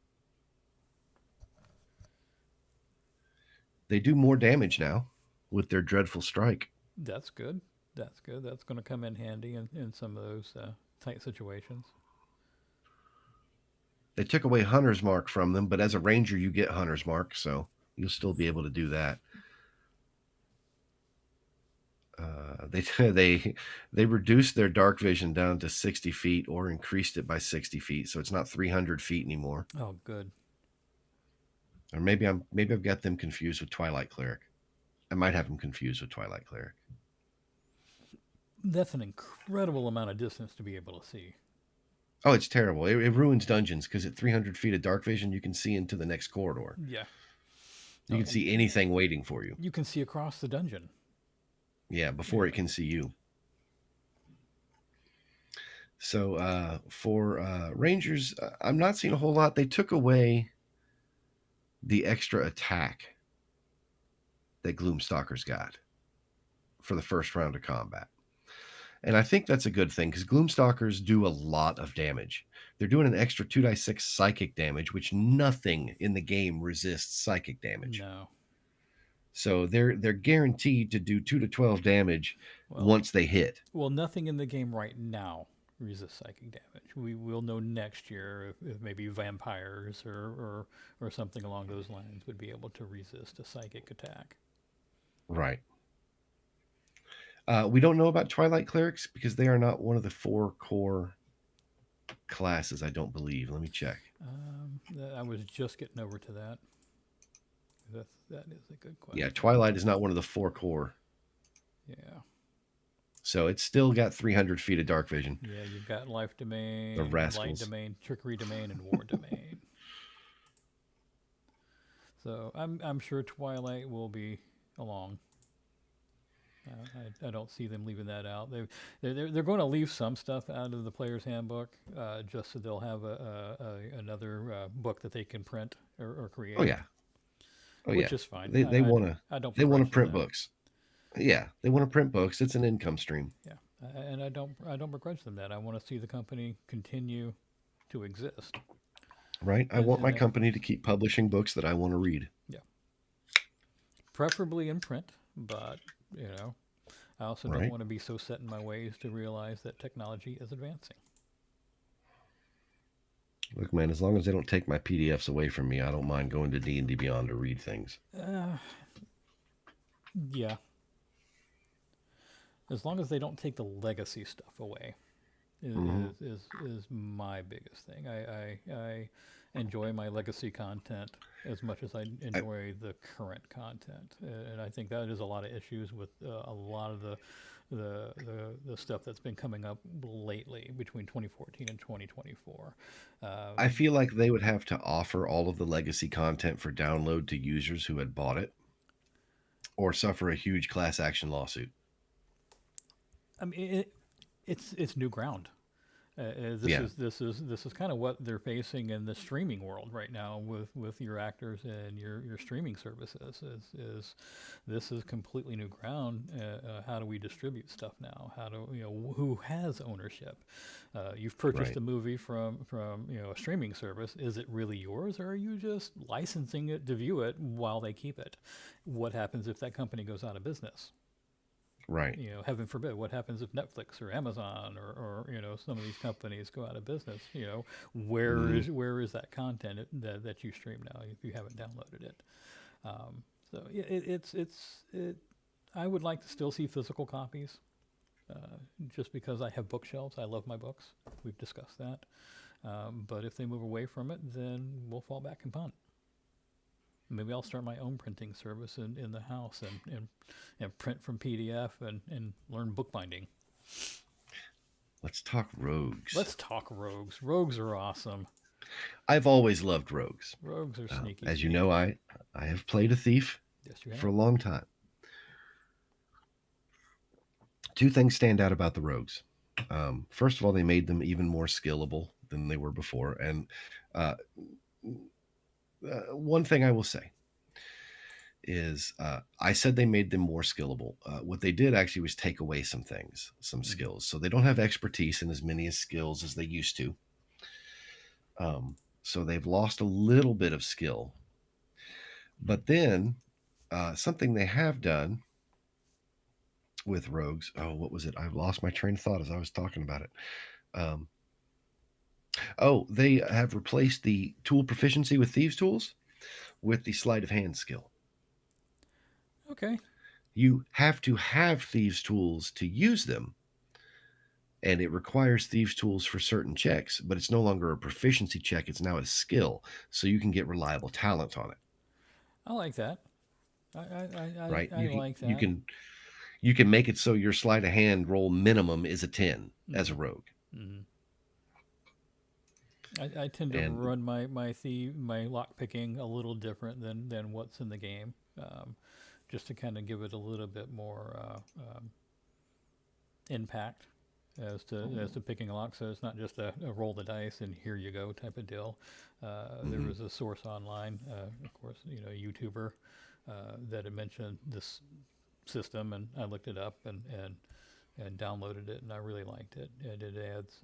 They do more damage now with their dreadful strike. That's good. That's good. That's going to come in handy in some of those tight situations. They took away Hunter's Mark from them, but as a ranger, you get Hunter's Mark, so you'll still be able to do that. They they reduced their dark vision down to 60 feet or increased it by 60 feet, so it's not 300 feet anymore. Oh, good. Or maybe I've got them confused with Twilight Cleric. I might have them confused with Twilight Cleric. That's an incredible amount of distance to be able to see. Oh, it's terrible. It ruins dungeons because at 300 feet of dark vision, you can see into the next corridor. Yeah. You can see anything waiting for you. You can see across the dungeon. Yeah, before Yeah. it can see you. So for Rangers, I'm not seeing a whole lot. They took away the extra attack that Gloomstalkers got for the first round of combat. And I think that's a good thing because Gloomstalkers do a lot of damage. They're doing an extra 2d6 psychic damage, which nothing in the game resists psychic damage. No. So they're guaranteed to do 2 to 12 damage Well, once they hit. well, nothing in the game right now resists psychic damage. We will know next year if maybe vampires or something along those lines would be able to resist a psychic attack. Right. We don't know about Twilight Clerics because they are not one of the 4 core classes, I don't believe. Let me check. I was just getting over to that. That is a good Yeah, question. Twilight is not one of the 4 core. Yeah. So it's still got 300 feet of dark vision. Yeah, you've got life The domain, light rascals. domain, trickery domain, and war domain. So I'm sure Twilight will be along. I don't see them leaving that out. They're going to leave some stuff out of the player's handbook, just so they'll have another book that they can print or Oh create, yeah. Oh which yeah. is fine. They want to I don't they want begrudge to them print that. books. Yeah, they want to print books. It's an income stream, Yeah, and I don't begrudge them that. I want to see the company continue to exist, right? I and want and my that, company to keep publishing books that I want to read. yeah, preferably in print, but you know. I also don't Right? want to be so set in my ways to realize that technology is advancing. Look, man, as long as they don't take my PDFs away from me, I don't mind going to D&D Beyond to read things. Uh, yeah, as long as they don't take the legacy stuff away, Hmm. is my biggest thing. I enjoy my legacy content as much as I I, enjoy the current content, and I think that is a lot of issues with a lot of the stuff that's been coming up lately between 2014 and 2024. I Um, feel like they would have to offer all of the legacy content for download to users who had bought it or suffer a huge class action lawsuit. I mean, it's new ground. Yeah, This is kind of what they're facing in the streaming world right now with your actors and your streaming services. Is this is completely new ground? How do we distribute stuff now? How do who has ownership? You've purchased right, a movie from a streaming service. Is it really yours, or are you just licensing it to view it while they keep it? What happens if that company goes out of business? right. Heaven forbid, what happens if Netflix or Amazon or some of these companies go out of business? Mm, Where is that content that you stream now if you haven't downloaded it? So yeah, it. I would like to still see physical copies, just because I have bookshelves. I love my books. We've discussed that. But if they move away from it, then we'll fall back and punt. Maybe I'll start my own printing service in the house and print from PDF and learn bookbinding. let's talk rogues. Let's talk rogues. Rogues are awesome. I've always loved rogues. Rogues are sneaky, As you know, sneaky. I have played a thief Yes, you for a have. long time. Two things stand out about the rogues. First of all, they made them even more skillable than they were before. And uh, one thing I will say is I said they made them more skillable. What they did actually was take away some things, some Mm-hmm. skills. So they don't have expertise in as many as skills as they used to. So they've lost a little bit of skill. But then something they have done with rogues. Oh, what was it? I've lost my train of thought as I was talking about it. Um, oh, they have replaced the tool proficiency with thieves' tools with the sleight of hand skill. Okay. You have to have thieves' tools to use them, and it requires thieves' tools for certain checks, but it's no longer a proficiency check, it's now a skill, so you can get reliable talent on it, I like that. I, right? I, I like You that. can you can make it so your sleight of hand roll minimum is a 10 as Mm-hmm. a rogue. Mm-hmm. I tend to And run my lock picking a little different than what's in the game, just to kind of give it a little bit more impact as to picking a lock. So it's not just a roll the dice and here you go type of deal. There mhm, was a source online, of course, YouTuber, that had mentioned this system, and I looked it up and downloaded it, and I really liked it. And it adds,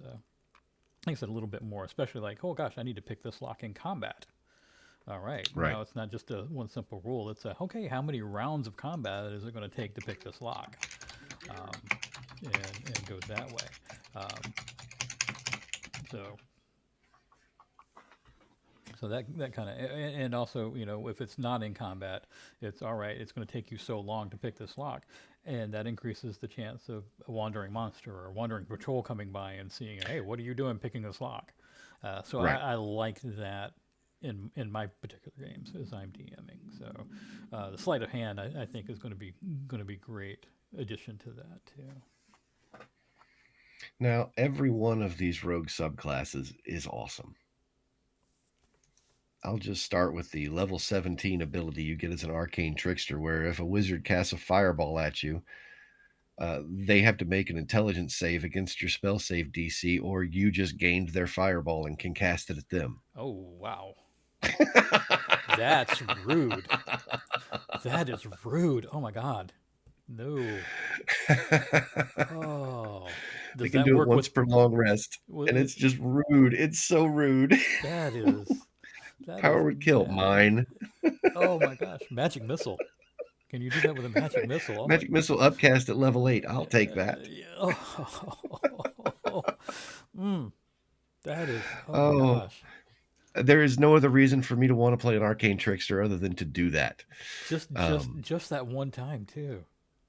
like I said, a little bit more, especially like, oh gosh, I need to pick this lock in combat. All right, right. now it's not just a one simple rule. It's a okay, how many rounds of combat is it going to take to pick this lock? Um, and goes that way. Um, so that kind of, and also, if it's not in combat, it's all right. It's going to take you so long to pick this lock, and that increases the chance of a wandering monster or a wandering patrol coming by and seeing, hey, what are you doing picking this lock? So Right. I like that in my particular games as I'm DMing. So the sleight of hand, I think, is going to be great addition to that too. Now, every one of these rogue subclasses is awesome. I'll just start with the level 17 ability you get as an arcane trickster, where if a wizard casts a fireball at you, they have to make an intelligence save against your spell save DC, or you just gained their fireball and can cast it at them. Oh wow, that's rude. That is rude. Oh my god. No. Oh. They Does can that do it work once with per long rest, and it's just rude. It's so rude. that is that is Power would kill bad. mine. Oh my gosh. Magic missile. Can you do that with a magic missile? Oh my Magic missile upcast at level 8. I'll take that. yeah. Oh. mm, that is oh my Oh, gosh. there is no other reason for me to want to play an arcane trickster other than to do that. Just just Um, just that one time too.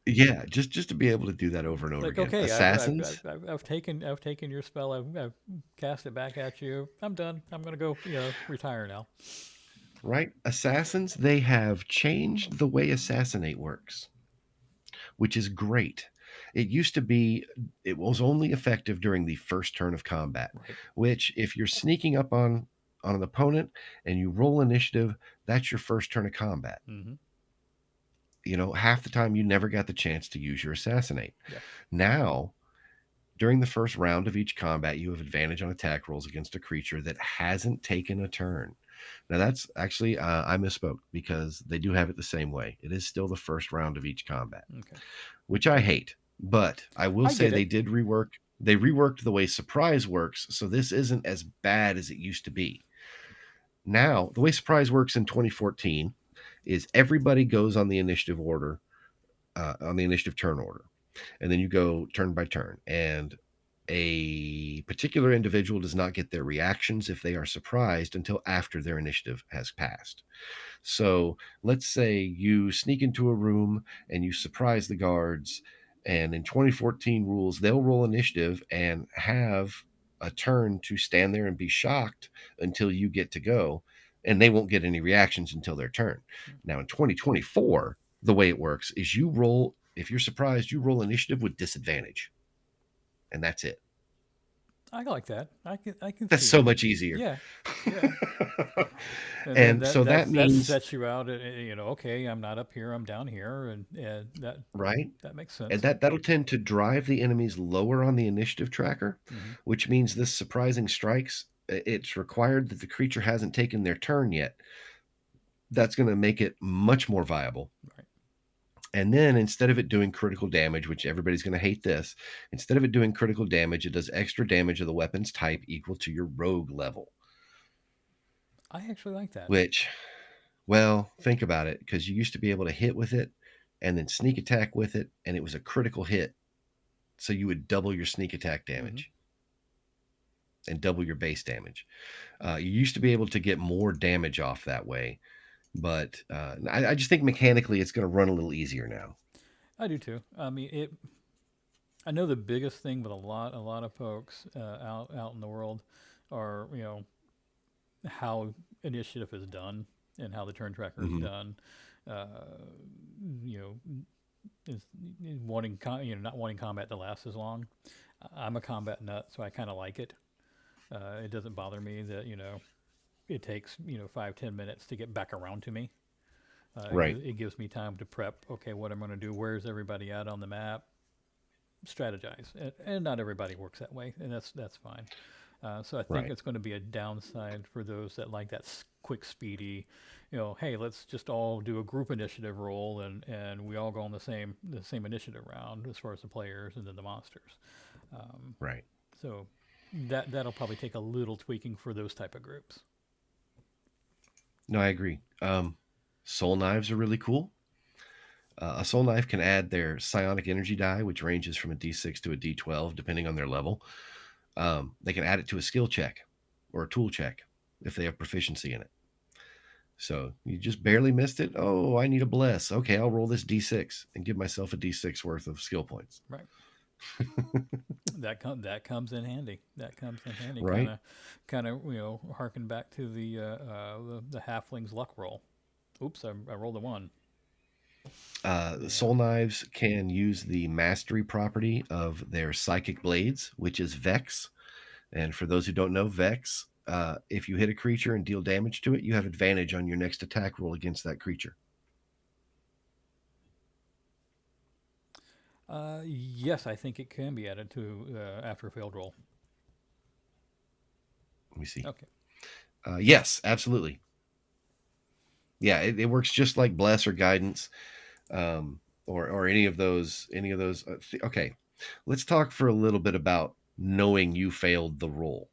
yeah, just to be able to do that over and over Like, again. okay, Assassins, I've taken your spell. I've cast it back at you. I'm done. I'm gonna go retire now. right? Assassins, they have changed the way assassinate works, which is great. It used to be it was only effective during the first turn of combat, Right. which if you're sneaking up on an opponent and you roll initiative, that's your first turn of combat. Mm-hmm. Half the time you never got the chance to use your assassinate. Yeah. Now During the first round of each combat, you have advantage on attack rolls against a creature that hasn't taken a turn. Now, that's actually, I misspoke because they do have it the same way. It is still the first round of each combat, Okay. which I hate. But I will I say get they it. did rework. They reworked the way surprise works, so this isn't as bad as it used to be. Now, the way surprise works in 2014 is everybody goes on the initiative order, on the initiative turn order, and then you go turn by turn. And a particular individual does not get their reactions if they are surprised until after their initiative has passed. So let's say you sneak into a room and you surprise the guards, and in 2014 rules, they'll roll initiative and have a turn to stand there and be shocked until you get to go, and they won't get any reactions until their turn. Now, in 2024, the way it works is you roll, if you're surprised, you roll initiative with disadvantage, and that's it. I like that. I can That's see so that. much easier. Yeah. Yeah. And then And so that that means, sets you out. Okay, I'm not up here. I'm down here, and right? that makes And sense. that'll tend to drive the enemies lower on the initiative tracker, Hmm. which means this surprising strikes. It's required that the creature hasn't taken their turn yet. That's going to make it much more viable. Right. And then instead of it doing critical damage, which everybody's going to hate this, instead of it doing critical damage, it does extra damage of the weapon's type equal to your rogue level. I actually like that. Which, well, think about it, because you used to be able to hit with it and then sneak attack with it, and it was a critical hit. So you would double your sneak attack Hmm. damage and double your base damage. You used to be able to get more damage off that way, but I just think mechanically it's going to run a little easier now. I do too. I mean, it. I know the biggest thing with a lot of folks out in the world are how initiative is done and how the turn tracker is Hmm. done. Uh, you know, is not wanting combat to last as long. I'm a combat nut, so I kind of like it. It doesn't bother me that it takes 5-10 minutes to get back around to me. Right, It gives me time to prep. Okay, what I'm going to do? Where's everybody at on the map? Strategize, and not everybody works that way, and that's fine. So I think right. it's going to be a downside for those that like that quick, speedy. Hey, let's just all do a group initiative roll, and we all go on the same initiative round as far as the players and then the monsters. Um, Right. so that'll probably take a little tweaking for those type of groups. No, I agree. Soul knives are really cool. A soul knife can add their psionic energy die, which ranges from a d6 to a d12, depending on their level. They can add it to a skill check or a tool check if they have proficiency in it. So you just barely missed it. Oh, I need a bless. Okay, I'll roll this d6 and give myself a d6 worth of skill points. Right. That comes in handy. That comes in handy. Kind Right? of, harken back to the halfling's luck roll. Oops, I rolled a one. The Yeah. soul knives can use the mastery property of their psychic blades, which is Vex. And for those who don't know, Vex, if you hit a creature and deal damage to it, you have advantage on your next attack roll against that creature. Yes, I think it can be added to after a failed roll. Let me see. Okay. Yes, absolutely. Yeah, it works just like bless or guidance, or any of those. Okay, let's talk for a little bit about knowing you failed the roll.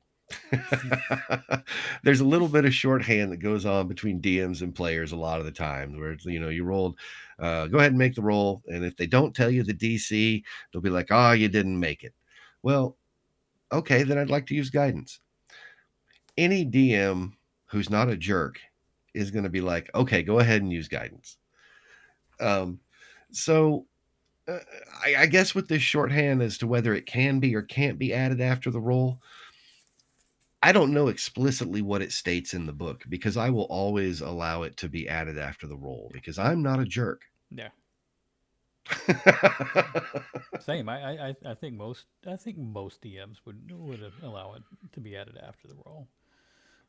There's a little bit of shorthand that goes on between DMs and players a lot of the time, where it's, you rolled, go ahead and make the roll, and if they don't tell you the DC, they'll be like, "Oh, you didn't make it." Well, okay, then I'd like to use guidance. Any DM who's not a jerk is going to be like, "Okay, go ahead and use guidance." Um, so uh, I guess with this shorthand as to whether it can be or can't be added after the roll, I don't know explicitly what it states in the book because I will always allow it to be added after the roll because I'm not a jerk. Yeah. Same. I think most DMs would allow it to be added after the roll.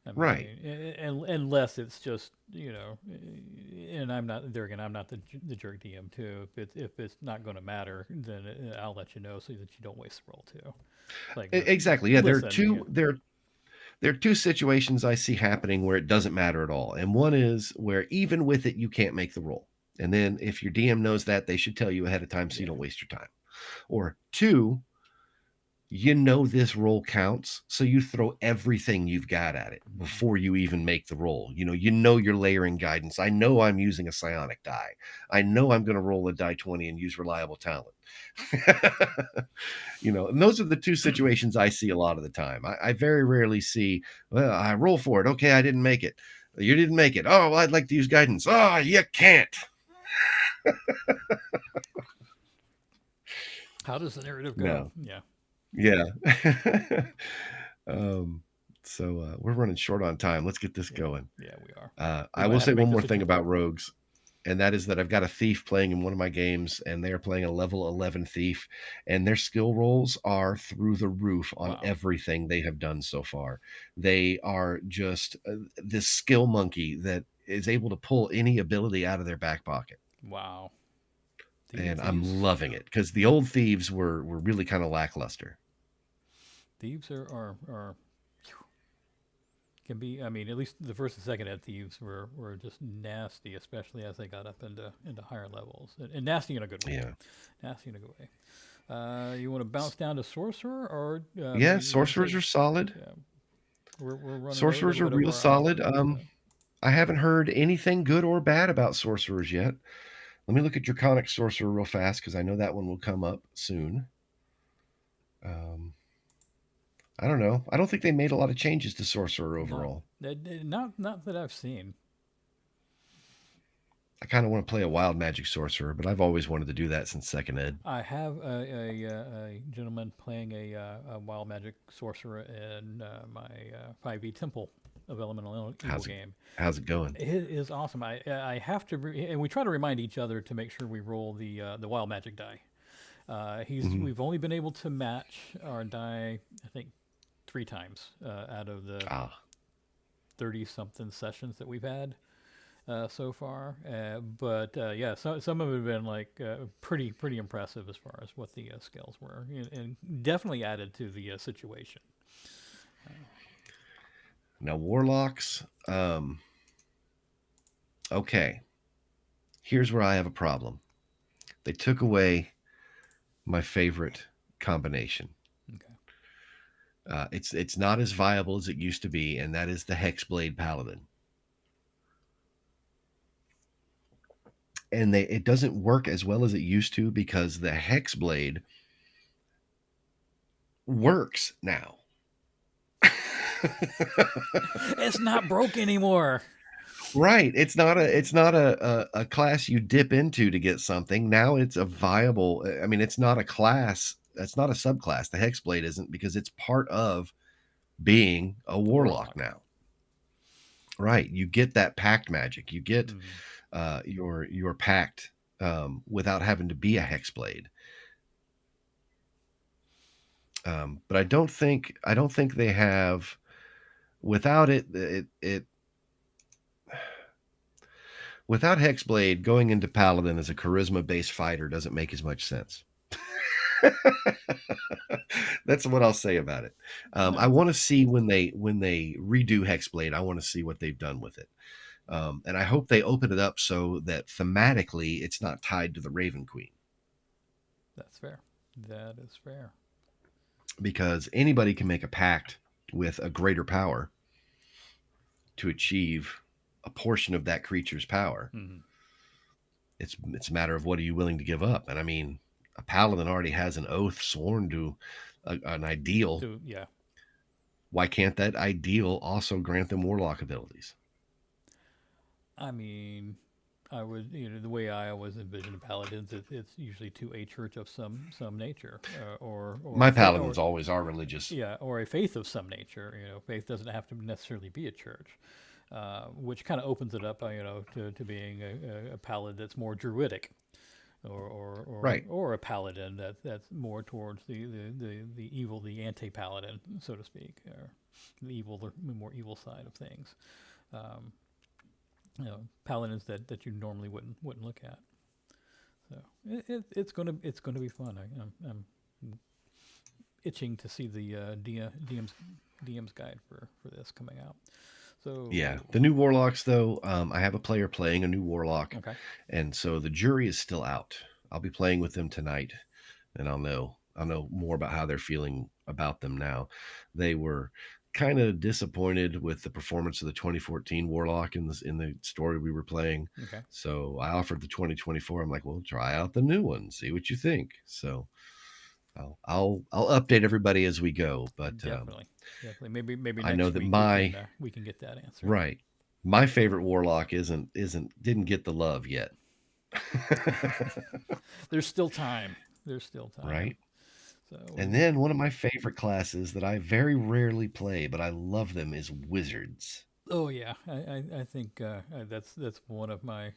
I Right. mean, unless it's just and I'm not there again. I'm not the jerk DM too. If it's not going to matter, then I'll let you know so that you don't waste the roll too. Like, listen, Exactly. Yeah, listen, yeah, there are two situations I see happening where it doesn't matter at all. And one is where even with it you can't make the roll. And then if your DM knows that, they should tell you ahead of time so you yeah, don't waste your time. Or two, you know this roll counts, so you throw everything you've got at it mhm. before you even make the roll. You know your layering guidance. I know I'm using a psionic die. I know I'm going to roll a die 20 and use reliable talent. And those are the two situations I see a lot of the time. I very rarely see, well, I roll for it. Okay, I didn't make it. You didn't make it. Oh, well, I'd like to use guidance. Oh, you can't. How does the narrative go? No. Yeah, Yeah. um, so we're running short on time. Let's get this yeah, going. yeah. We are. We I might will have to say make one more this a thing two-part. about rogues, and that is that I've got a thief playing in one of my games, and they are playing a level 11 thief, and their skill rolls are through the roof on Wow, everything they have done so far. They are just this skill monkey that is able to pull any ability out of their back pocket. wow. And I'm Thieves, loving it because the old thieves were really kind of lackluster. thieves are can be. I mean, at least the first and second ed thieves were just nasty, especially as they got up into higher levels, and nasty in a good way. Yeah. Nasty in a good way. You want to bounce down to sorcerer, or Yeah, like I sorcerers said, are solid. yeah, we're running a Sorcerers little are bit over real our hour. solid. I haven't heard anything good or bad about sorcerers yet. Let me look at Draconic Sorcerer real fast because I know that one will come up soon. Um, I don't know. I don't think they made a lot of changes to Sorcerer No, overall. not that I've seen. I kind of want to play a Wild Magic Sorcerer, but I've always wanted to do that since second ed. I have a gentleman playing a wild magic sorcerer in my 5e Temple of Elemental Evil How's it game. how's it going? It is awesome. I have to, and we try to remind each other to make sure we roll the wild magic die. Hmm. We've only been able to match our die, I think, 3 times out of the Ah, 30 something sessions that we've had so far. But yeah, some of it have been like pretty impressive as far as what the scales were, and definitely added to the situation. now Warlocks. Okay, here's where I have a problem. They took away my favorite combination. Okay. It's not as viable as it used to be, and that is the Hexblade Paladin. And it doesn't work as well as it used to because the Hexblade works now. It's not broke anymore. Right. It's not a class you dip into to get something. Now it's a viable. I mean, it's not a class. It's not a subclass. The Hexblade isn't because it's part of being a The warlock warlock. now. Right. You get that pact magic. You get Mm. your pact without having to be a Hexblade. But I don't think they have without it without Hexblade going into Paladin as a charisma based fighter doesn't make as much sense. That's what I'll say about it. I No, want to see when they redo Hexblade. I want to see what they've done with it, and I hope they open it up so that thematically it's not tied to the Raven Queen that's fair. That is fair. because anybody can make a pact with a greater power to achieve a portion of that creature's power. Mm-hmm. It's a matter of what are you willing to give up, and I mean, a paladin already has an oath sworn to an ideal. So yeah, Why can't that ideal also grant them warlock abilities? I mean, I would, the way I always envision paladins, it's usually to a church of some nature, or My a faith, paladins or always are religious. yeah, or a faith of some nature. Faith doesn't have to necessarily be a church, which kind of opens it up, to being a paladin that's more druidic. Right. or a paladin that's more towards the evil, the anti-paladin, so to speak, or the evil, the more evil side of things. Um, Paladins that you normally wouldn't look at. So it's gonna be fun. I'm itching to see the DM's guide for this coming out. Yeah. So The new warlocks, though, I have a player playing a new warlock, okay, and so the jury is still out. I'll be playing with them tonight, and I'll know more about how they're feeling about them now. They were kind of disappointed with the performance of the 2014 warlock in the story we were playing. okay, So I offered the 2024. I'm like, well, try out the new one, see what you think. So I'll update everybody as we go, but definitely, definitely. Maybe I know next that week my we can get that answer. right my favorite warlock isn't didn't get the love yet. There's still time. There's still time. Right. So And then one of my favorite classes that I very rarely play, but I love them, is wizards. oh yeah, I think that's one of my.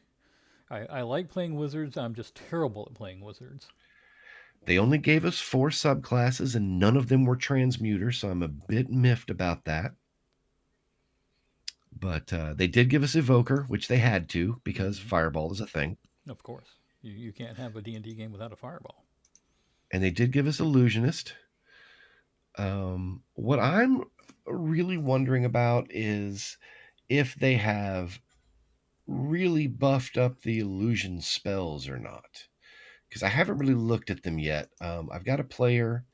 I like playing wizards. I'm just terrible at playing wizards. They only gave us four subclasses and none of them were transmuters, so I'm a bit miffed about that. But they did give us Evoker, which they had to because Hmm. Fireball is a thing. Of course, you can't have a D&D game without a fireball. And they did give us Illusionist. What I'm really wondering about is if they have really buffed up the illusion spells or not. Because I haven't really looked at them yet. I've got a player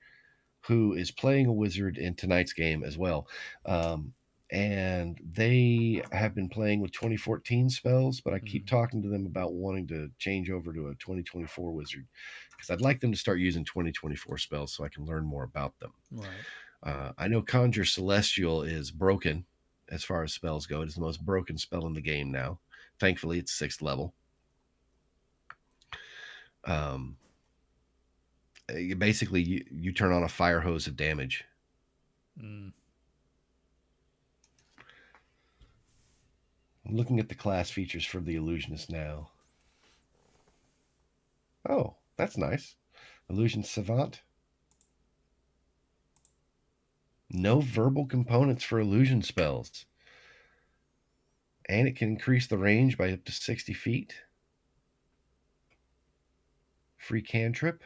who is playing a wizard in tonight's game as well. Um, and they have been playing with 2014 spells, but I keep Hmm. talking to them about wanting to change over to a 2024 wizard because I'd like them to start using 2024 spells so I can learn more about them. Right. I know Conjure Celestial is broken as far as spells go. It is the most broken spell in the game now. Thankfully, it's sixth level. Um, basically, you turn on a fire hose of damage. Mm. I'm looking at the class features for the Illusionist now. Oh, that's nice. Illusion Savant. No verbal components for illusion spells. And it can increase the range by up to 60 feet. Free cantrip.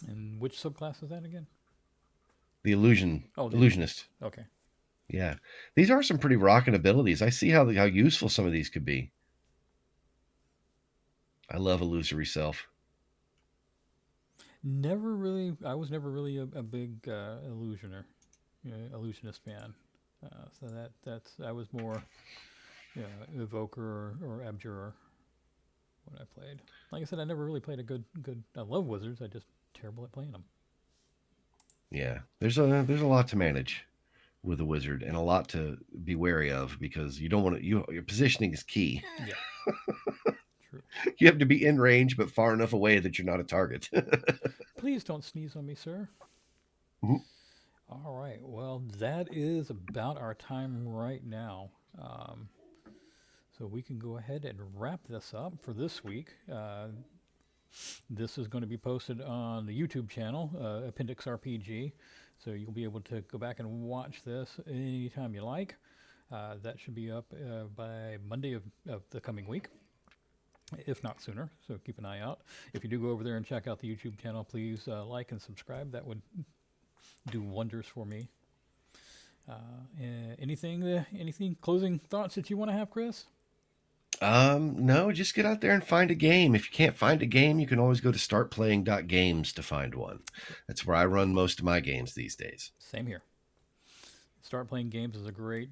And which subclass is that again? The Oh, the illusionist. Illusionist. Okay. Yeah. These are some pretty rocking abilities. I see how useful some of these could be. I love Illusory Self. Never really. I was never really a big illusionist fan. So that's I was more evoker or abjurer when I played. Like I said, I never really played a good. I love wizards. I just terrible at playing them. Yeah. There's a lot to manage with a wizard and a lot to be wary of because you don't want to your positioning is key. Yeah, true. You have to be in range but far enough away that you're not a target. Please don't sneeze on me, sir. All right. Well, that is about our time right now. Um, so we can go ahead and wrap this up for this week. This is going to be posted on the YouTube channel, Appendix RPG. So you'll be able to go back and watch this anytime you like. That should be up by Monday of the coming week, if not sooner. So keep an eye out. If you do go over there and check out the YouTube channel, please like and subscribe. That would do wonders for me. Anything closing thoughts that you want to have, Chris? No, just get out there and find a game. If you can't find a game, you can always go to startplaying.games to find one. That's where I run most of my games these days. Same here. Start Playing Games is a great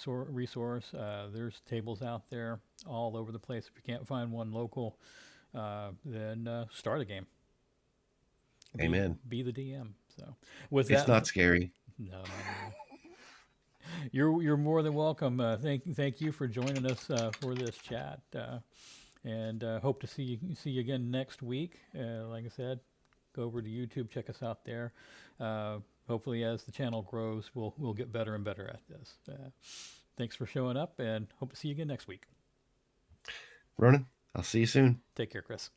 resource. There's tables out there all over the place. If you can't find one local, then start a game. Be Amen. be the DM. So with It's that, not scary. no. You're more than welcome. Thank you for joining us for this chat, and hope to see you again next week. Like I said, go over to YouTube, check us out there. Hopefully, as the channel grows, we'll get better and better at this. Thanks for showing up, and hope to see you again next week. Ronan, I'll see you soon. Take care, Chris.